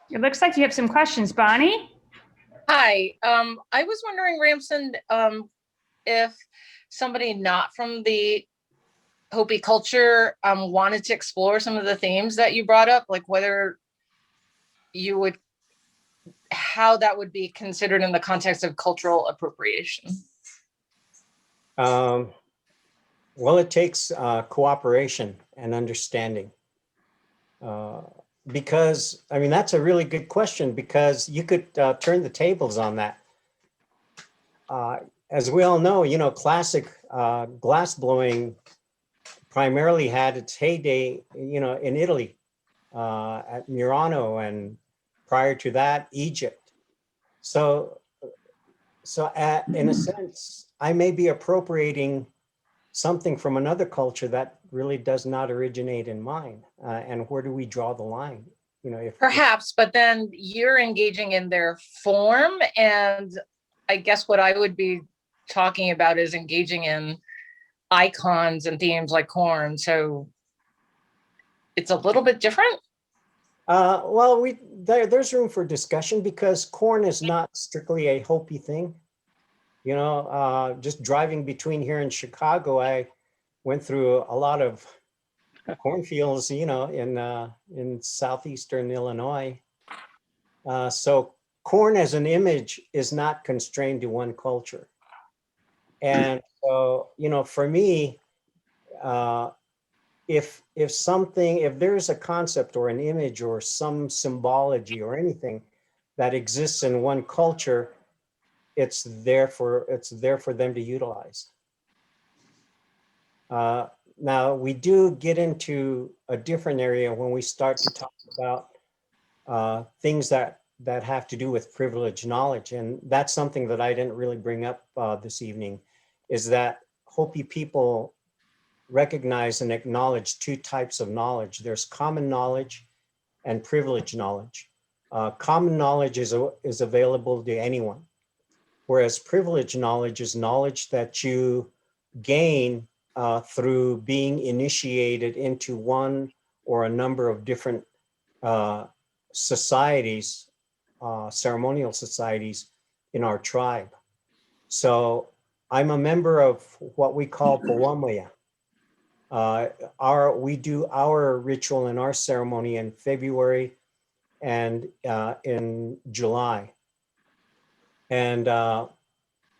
It looks like you have some questions, Bonnie. Hi, I was wondering, Ramson, if somebody not from the Hopi culture wanted to explore some of the themes that you brought up, like whether you would, how that would be considered in the context of cultural appropriation. Well, it takes cooperation and understanding. Because, I mean, that's a really good question, because you could turn the tables on that. As we all know, you know, classic glass blowing primarily had its heyday, you know, in Italy at Murano, and prior to that, Egypt. So in a sense, I may be appropriating something from another culture that really does not originate in mine. And where do we draw the line? You know, if Perhaps, but then you're engaging in their form, and I guess what I would be talking about is engaging in icons and themes like corn. So it's a little bit different. well, there's room for discussion, because corn is not strictly a Hopi thing. You know, just driving between here and Chicago, I went through a lot of cornfields, you know, in southeastern Illinois. So corn as an image is not constrained to one culture. And so, you know, for me, if there's a concept or an image or some symbology or anything that exists in one culture, it's there for them to utilize. Now, we do get into a different area when we start to talk about things that have to do with privileged knowledge. And that's something that I didn't really bring up this evening, is that Hopi people recognize and acknowledge two types of knowledge. There's common knowledge and privileged knowledge. Common knowledge is available to anyone, whereas privileged knowledge is knowledge that you gain through being initiated into one or a number of different societies, ceremonial societies in our tribe. So I'm a member of what we call Powamaya. We do our ritual and our ceremony in February and in July. And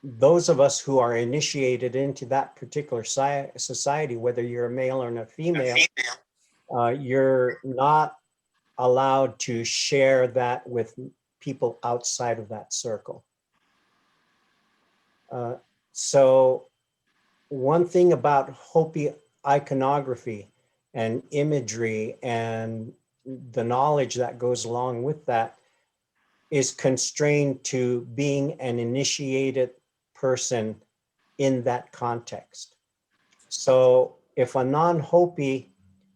those of us who are initiated into that particular society, whether you're a male or a female, you're not allowed to share that with people outside of that circle. So one thing about Hopi iconography and imagery and the knowledge that goes along with that is constrained to being an initiated person in that context. So if a non-Hopi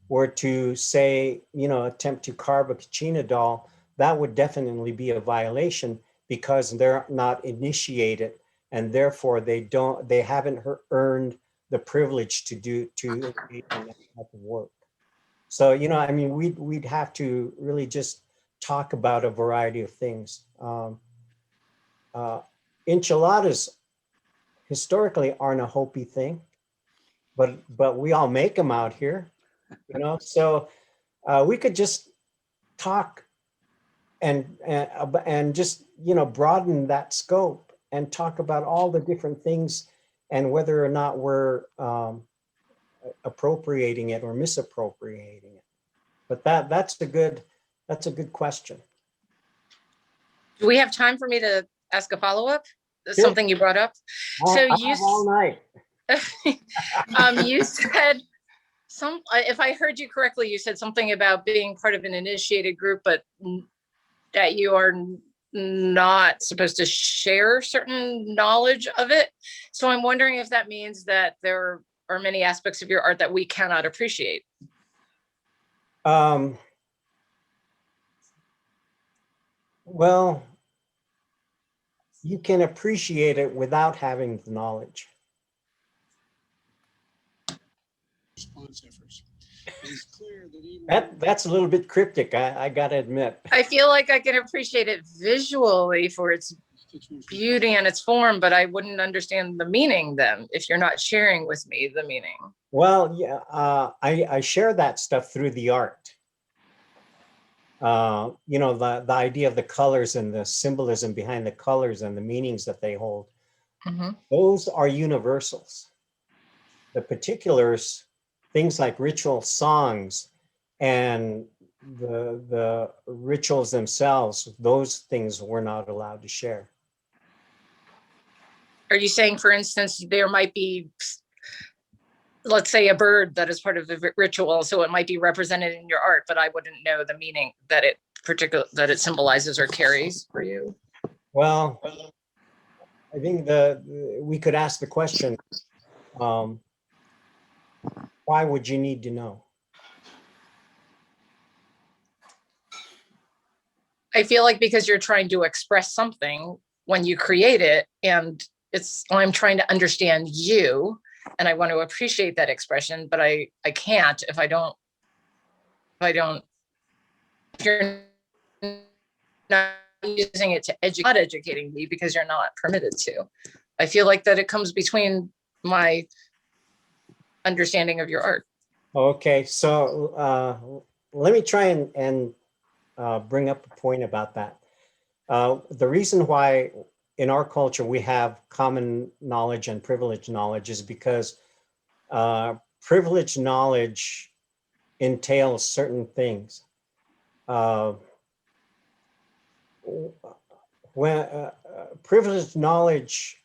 were to say, you know, attempt to carve a kachina doll, that would definitely be a violation, because they're not initiated, and therefore they haven't earned the privilege to engage in that type of work. So, you know, I mean, we'd have to really just talk about a variety of things. Enchiladas historically aren't a Hopi thing, but we all make them out here, you know. So we could just talk and just, you know, broaden that scope and talk about all the different things and whether or not we're appropriating it or misappropriating it. But that's a good question. Do we have time for me to ask a follow-up? Sure. Something you brought up. So I have all night. You said if I heard you correctly, you said something about being part of an initiated group, but that you are not supposed to share certain knowledge of it. So I'm wondering if that means that there are many aspects of your art that we cannot appreciate. Well, you can appreciate it without having the knowledge. That's a little bit cryptic, I gotta admit. I feel like I can appreciate it visually for its beauty and its form, but I wouldn't understand the meaning then if you're not sharing with me the meaning. Well, yeah, I share that stuff through the art. You know, the idea of the colors and the symbolism behind the colors and the meanings that they hold. Mm-hmm. Those are universals. The particulars, things like ritual songs and the rituals themselves, those things we're not allowed to share. Are you saying, for instance, there might be, let's say, a bird that is part of the ritual, so it might be represented in your art, but I wouldn't know the meaning that it symbolizes or carries for you? Well, I think we could ask the question, why would you need to know? I feel like because you're trying to express something when you create it, and I'm trying to understand you, and I want to appreciate that expression, but I can't if you're not using it to not educating me because you're not permitted to. I feel like that it comes between my understanding of your art. Okay, so let me try and bring up a point about that. The reason why in our culture we have common knowledge and privileged knowledge is because privileged knowledge entails certain things. When privileged knowledge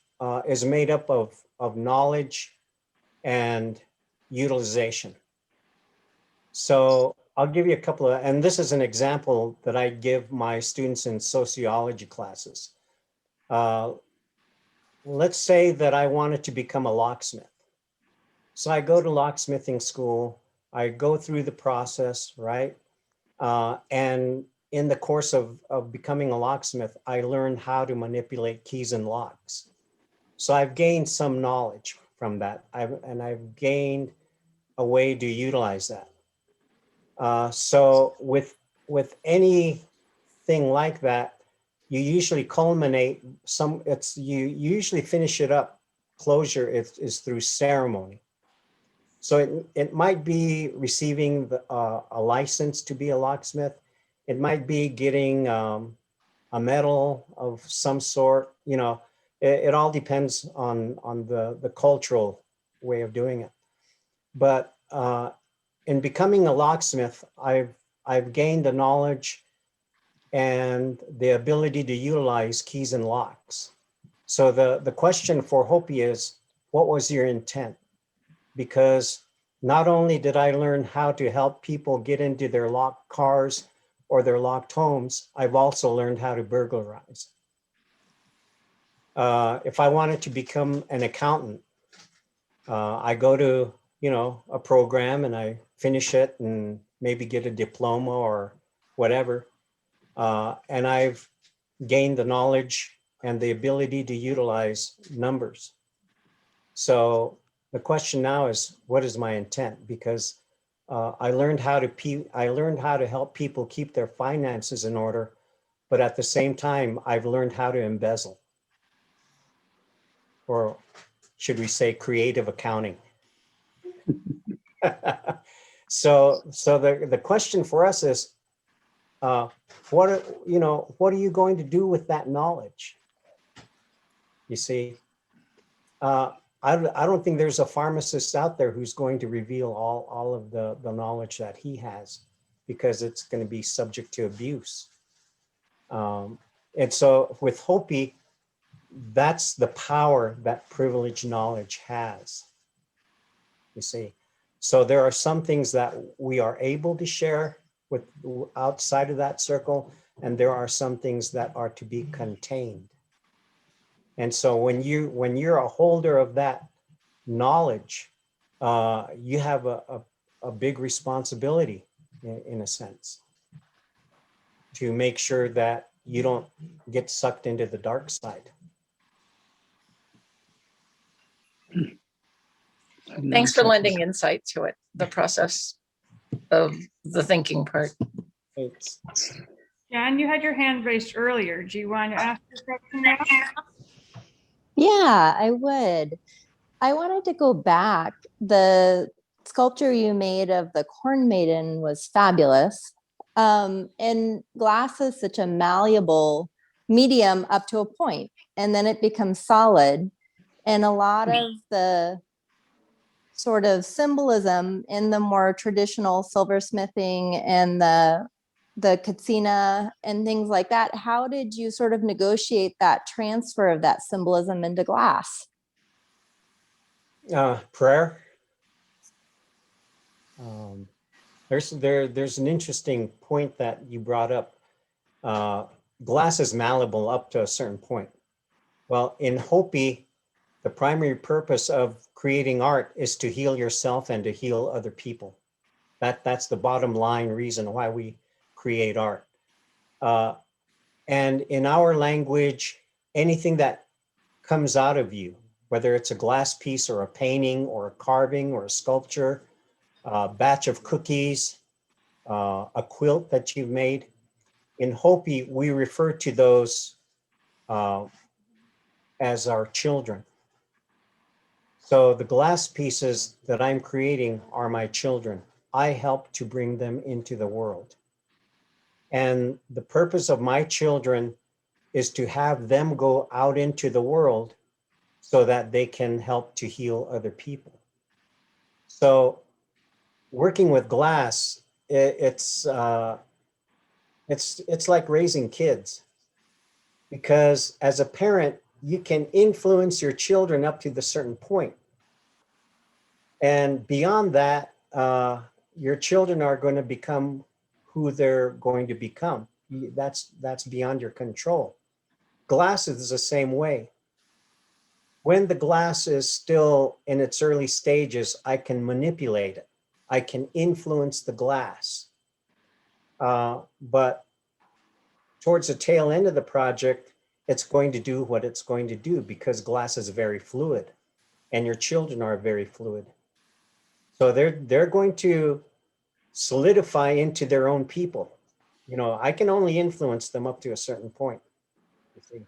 is made up of knowledge and utilization. So I'll give you a couple of, and this is an example that I give my students in sociology classes. Let's say that I wanted to become a locksmith. So I go to locksmithing school, I go through the process, right? And in the course of becoming a locksmith, I learned how to manipulate keys and locks. So I've gained some knowledge from that. I've gained a way to utilize that. So with anything like that, you usually culminate you usually finish it up. Closure is through ceremony. So it might be receiving a license to be a locksmith. It might be getting a medal of some sort. You know, it all depends on the cultural way of doing it. But in becoming a locksmith, I've gained the knowledge and the ability to utilize keys and locks. So the question for Hopi is, what was your intent? Because not only did I learn how to help people get into their locked cars or their locked homes, I've also learned how to burglarize. If I wanted to become an accountant, I go to, you know, a program and I finish it and maybe get a diploma or whatever. And I've gained the knowledge and the ability to utilize numbers. So the question now is, what is my intent? Because I learned how to help people keep their finances in order, but at the same time, I've learned how to embezzle, or should we say creative accounting. So the question for us is, what are you going to do with that knowledge? You see, I don't think there's a pharmacist out there who's going to reveal all of the knowledge that he has, because it's going to be subject to abuse. And so with Hopi, that's the power that privileged knowledge has, you see. So there are some things that we are able to share with outside of that circle, and there are some things that are to be contained. And so when you're a holder of that knowledge, you have a big responsibility in a sense, to make sure that you don't get sucked into the dark side. Thanks for lending insight to it, the process of the thinking part. Thanks. Jan, you had your hand raised earlier. Do you want to ask a question now? Yeah, I would. I wanted to go back. The sculpture you made of the corn maiden was fabulous. And glass is such a malleable medium up to a point, and then it becomes solid. And a lot of the sort of symbolism in the more traditional silversmithing and the kachina and things like that, how did you sort of negotiate that transfer of that symbolism into glass? Prayer. There's an interesting point that you brought up. Glass is malleable up to a certain point. Well, in Hopi, the primary purpose of creating art is to heal yourself and to heal other people. That's the bottom line reason why we create art. And in our language, anything that comes out of you, whether it's a glass piece or a painting or a carving or a sculpture, a batch of cookies, a quilt that you've made, in Hopi, we refer to those as our children. So the glass pieces that I'm creating are my children. I help to bring them into the world. And the purpose of my children is to have them go out into the world so that they can help to heal other people. So working with glass, it's like raising kids, because as a parent, you can influence your children up to the certain point. And beyond that, your children are going to become who they're going to become. That's beyond your control. Glass is the same way. When the glass is still in its early stages, I can manipulate it. I can influence the glass. But towards the tail end of the project, it's going to do what it's going to do, because glass is very fluid and your children are very fluid. So they're going to solidify into their own people. You know, I can only influence them up to a certain point, you see.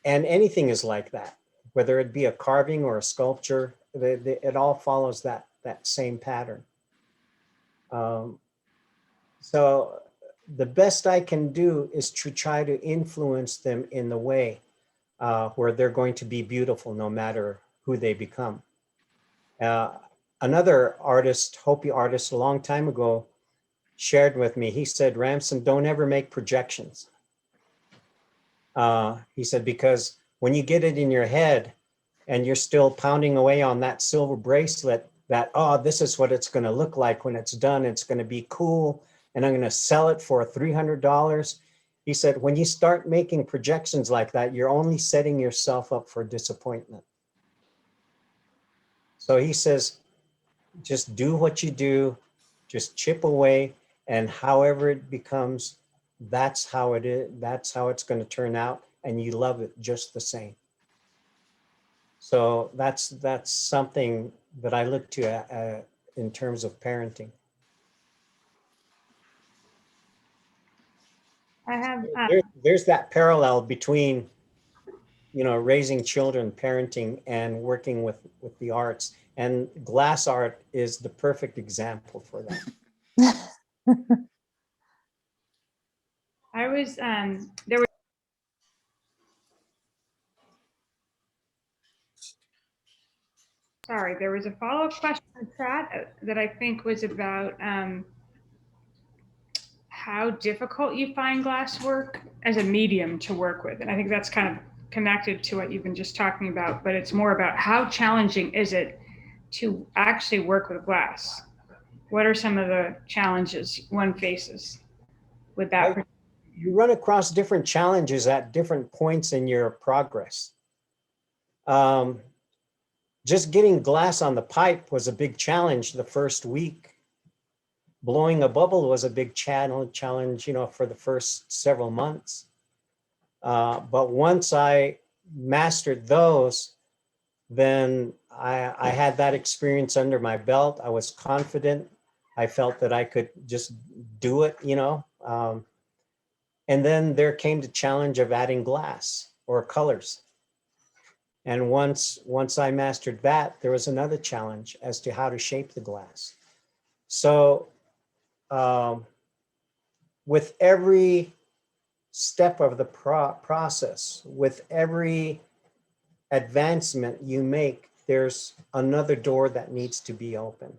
And anything is like that, whether it be a carving or a sculpture, it all follows that same pattern. So the best I can do is to try to influence them in the way where they're going to be beautiful no matter who they become. Another artist, Hopi artist, a long time ago shared with me, he said, Ramson, don't ever make projections. He said, because when you get it in your head and you're still pounding away on that silver bracelet, that, oh, this is what it's going to look like when it's done. It's going to be cool. And I'm going to sell it for $300. He said, when you start making projections like that, you're only setting yourself up for disappointment. So he says, just do what you do, just chip away, and however it becomes, that's how it is, that's how it's going to turn out, and you love it just the same. So that's something that I look to in terms of parenting. I have There's that parallel between, you know, raising children, parenting, and working with the arts. And glass art is the perfect example for that. I was there was Sorry, there was a follow-up question in the chat that I think was about how difficult you find glass work as a medium to work with. And I think that's kind of connected to what you've been just talking about, but it's more about how challenging is it to actually work with glass? What are some of the challenges one faces with that? You run across different challenges at different points in your progress. Just getting glass on the pipe was a big challenge the first week. Blowing a bubble was a big challenge, you know, for the first several months. But once I mastered those, then I had that experience under my belt. I was confident. I felt that I could just do it, you know. And then there came the challenge of adding glass or colors. And once I mastered that, there was another challenge as to how to shape the glass. So with every step of the process, with every advancement you make, there's another door that needs to be opened.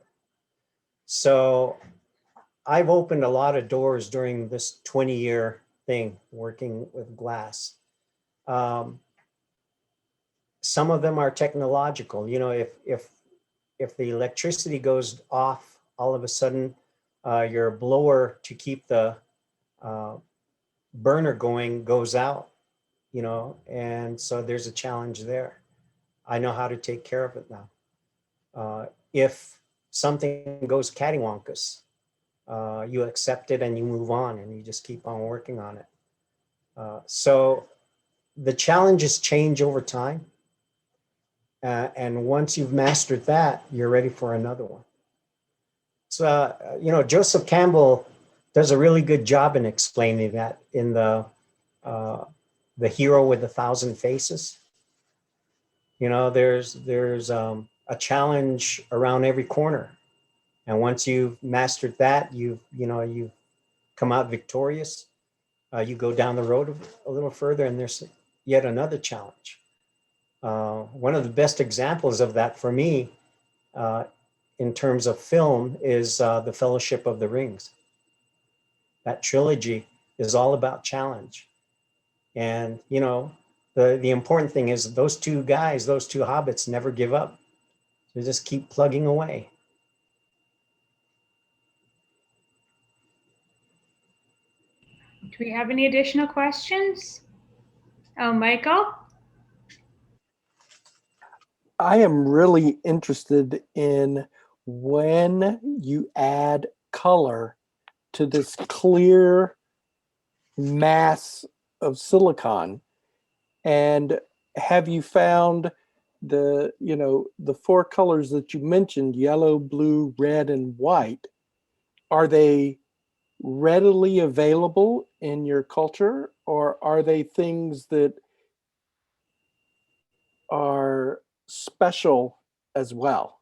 So I've opened a lot of doors during this 20-year thing working with glass. Some of them are technological. You know, if the electricity goes off, all of a sudden your blower to keep the burner going goes out, you know, and so there's a challenge there. I know how to take care of it now. If something goes cattywampus, you accept it and you move on and you just keep on working on it. So the challenges change over time. And once you've mastered that, you're ready for another one. So, you know, Joseph Campbell does a really good job in explaining that in the Hero with 1,000 Faces. You know, there's a challenge around every corner. And once you've mastered that, you've come out victorious. You go down the road a little further and there's yet another challenge. One of the best examples of that for me in terms of film is The Fellowship of the Rings. That trilogy is all about challenge. And, you know, the important thing is those two guys, those two hobbits never give up. They just keep plugging away. Do we have any additional questions? Oh, Michael? I am really interested in when you add color to this clear mass of silicon. And have you found the four colors that you mentioned, yellow, blue, red, and white, are they readily available in your culture, or are they things that are special as well?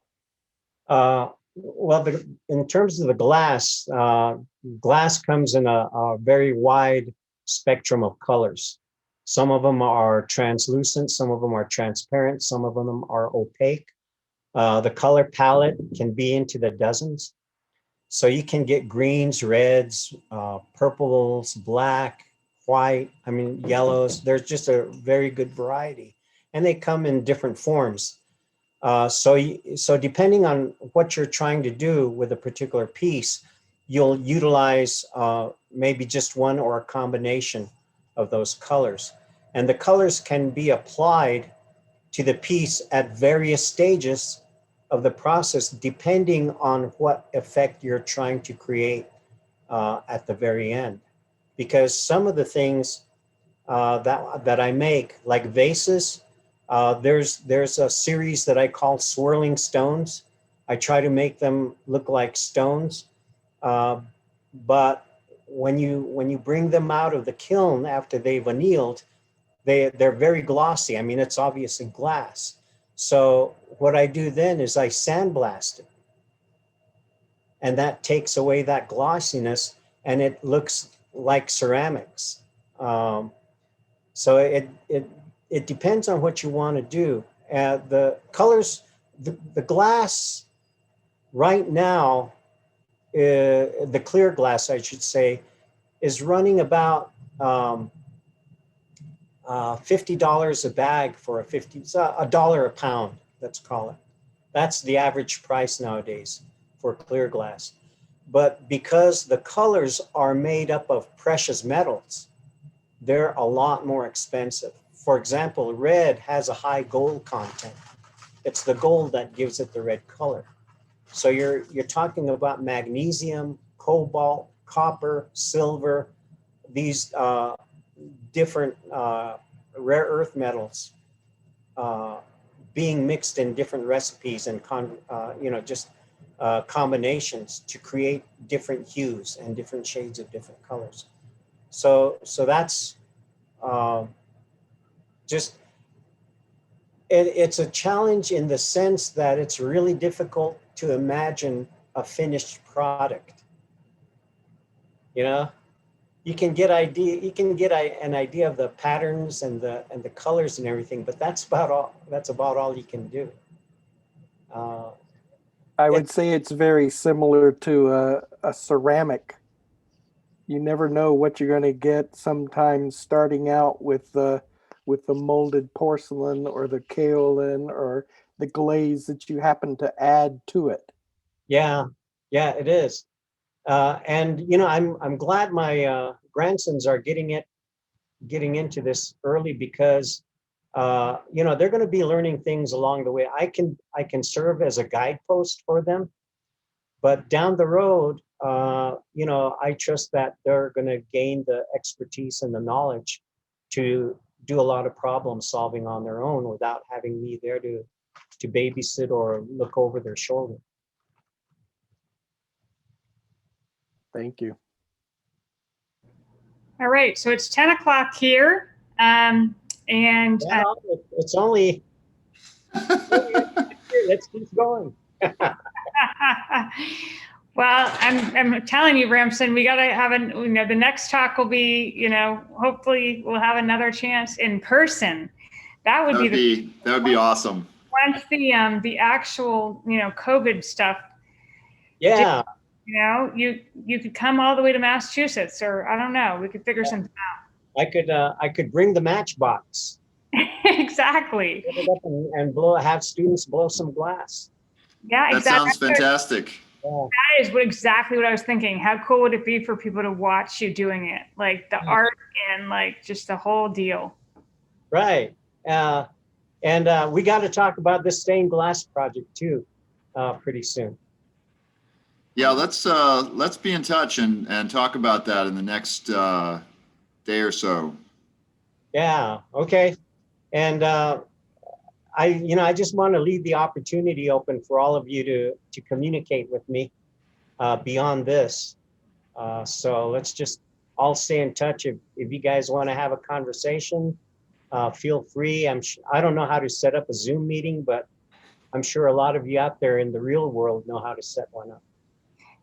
Well, in terms of the glass, glass comes in a very wide spectrum of colors. Some of them are translucent, some of them are transparent, some of them are opaque. The color palette can be into the dozens. So you can get greens, reds, purples, black, white, I mean, yellows. There's just a very good variety. And they come in different forms. So depending on what you're trying to do with a particular piece, you'll utilize maybe just one or a combination of those colors. And the colors can be applied to the piece at various stages of the process, depending on what effect you're trying to create at the very end. Because some of the things that I make, like vases, there's a series that I call swirling stones. I try to make them look like stones, but when you bring them out of the kiln after they've annealed, they're very glossy. I mean, it's obviously glass. So what I do then is I sandblast it, and that takes away that glossiness, and it looks like ceramics. So it depends on what you want to do. The colors, the glass right now, the clear glass, I should say, is running about $50 a bag for it's $1 a pound, let's call it. That's the average price nowadays for clear glass. But because the colors are made up of precious metals, they're a lot more expensive. For example, red has a high gold content. It's the gold that gives it the red color. So you're talking about magnesium, cobalt, copper, silver, these different rare earth metals being mixed in different recipes and combinations to create different hues and different shades of different colors. So that's just it's a challenge in the sense that it's really difficult to imagine a finished product. You know, you can get an idea of the patterns and the colors and everything, but that's about all you can do. I would say it's very similar to a ceramic. You never know what you're going to get sometimes starting out with the molded porcelain or the kaolin or the glaze that you happen to add to it. Yeah, it is. And I'm glad my grandsons are getting into this early because they're going to be learning things along the way. I can serve as a guidepost for them, but down the road, I trust that they're going to gain the expertise and the knowledge to do a lot of problem solving on their own without having me there to babysit or look over their shoulder. Thank you. All right, so it's 10 o'clock here. And it's only let's keep going. Well, I'm telling you, Ramson, we got to have the next talk will be, hopefully we'll have another chance in person. That would be awesome. Once the actual, COVID stuff. Yeah. You could come all the way to Massachusetts, or I don't know, we could figure something out. I could bring the matchbox. Exactly. And have students blow some glass. Yeah, that exactly. Sounds fantastic. Yeah. That is exactly what I was thinking. How cool would it be for people to watch you doing it? Like the art and like just the whole deal. Right. And we got to talk about this stained glass project too, pretty soon. Yeah, let's be in touch and talk about that in the next day or so. Yeah. Okay. And I just want to leave the opportunity open for all of you to communicate with me beyond this. So let's just all stay in touch. If you guys want to have a conversation, feel free. I don't know how to set up a Zoom meeting, but I'm sure a lot of you out there in the real world know how to set one up.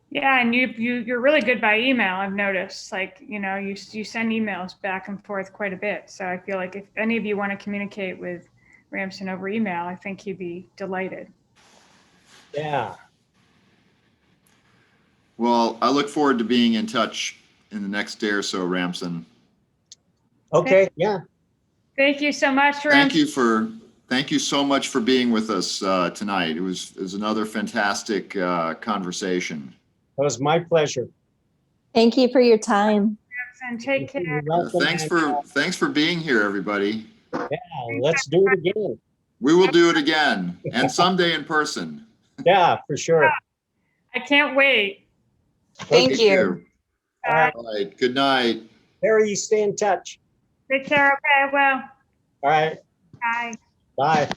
Yeah, and you're really good by email. I've noticed, like, you send emails back and forth quite a bit. So I feel like if any of you want to communicate with Ramson over email, I think he'd be delighted. Yeah. Well, I look forward to being in touch in the next day or so, Ramson. Okay. Yeah. Thank you so much, Ramson. Thank you so much for being with us tonight. It was another fantastic conversation. It was my pleasure. Thank you for your time. And take care. Thanks for being here, everybody. Yeah, let's do it again. We will do it again, and someday in person. Yeah, for sure. I can't wait. Thank you. All right. Good night. Harry, you stay in touch. Take care. Okay, well. All right. Bye. Bye.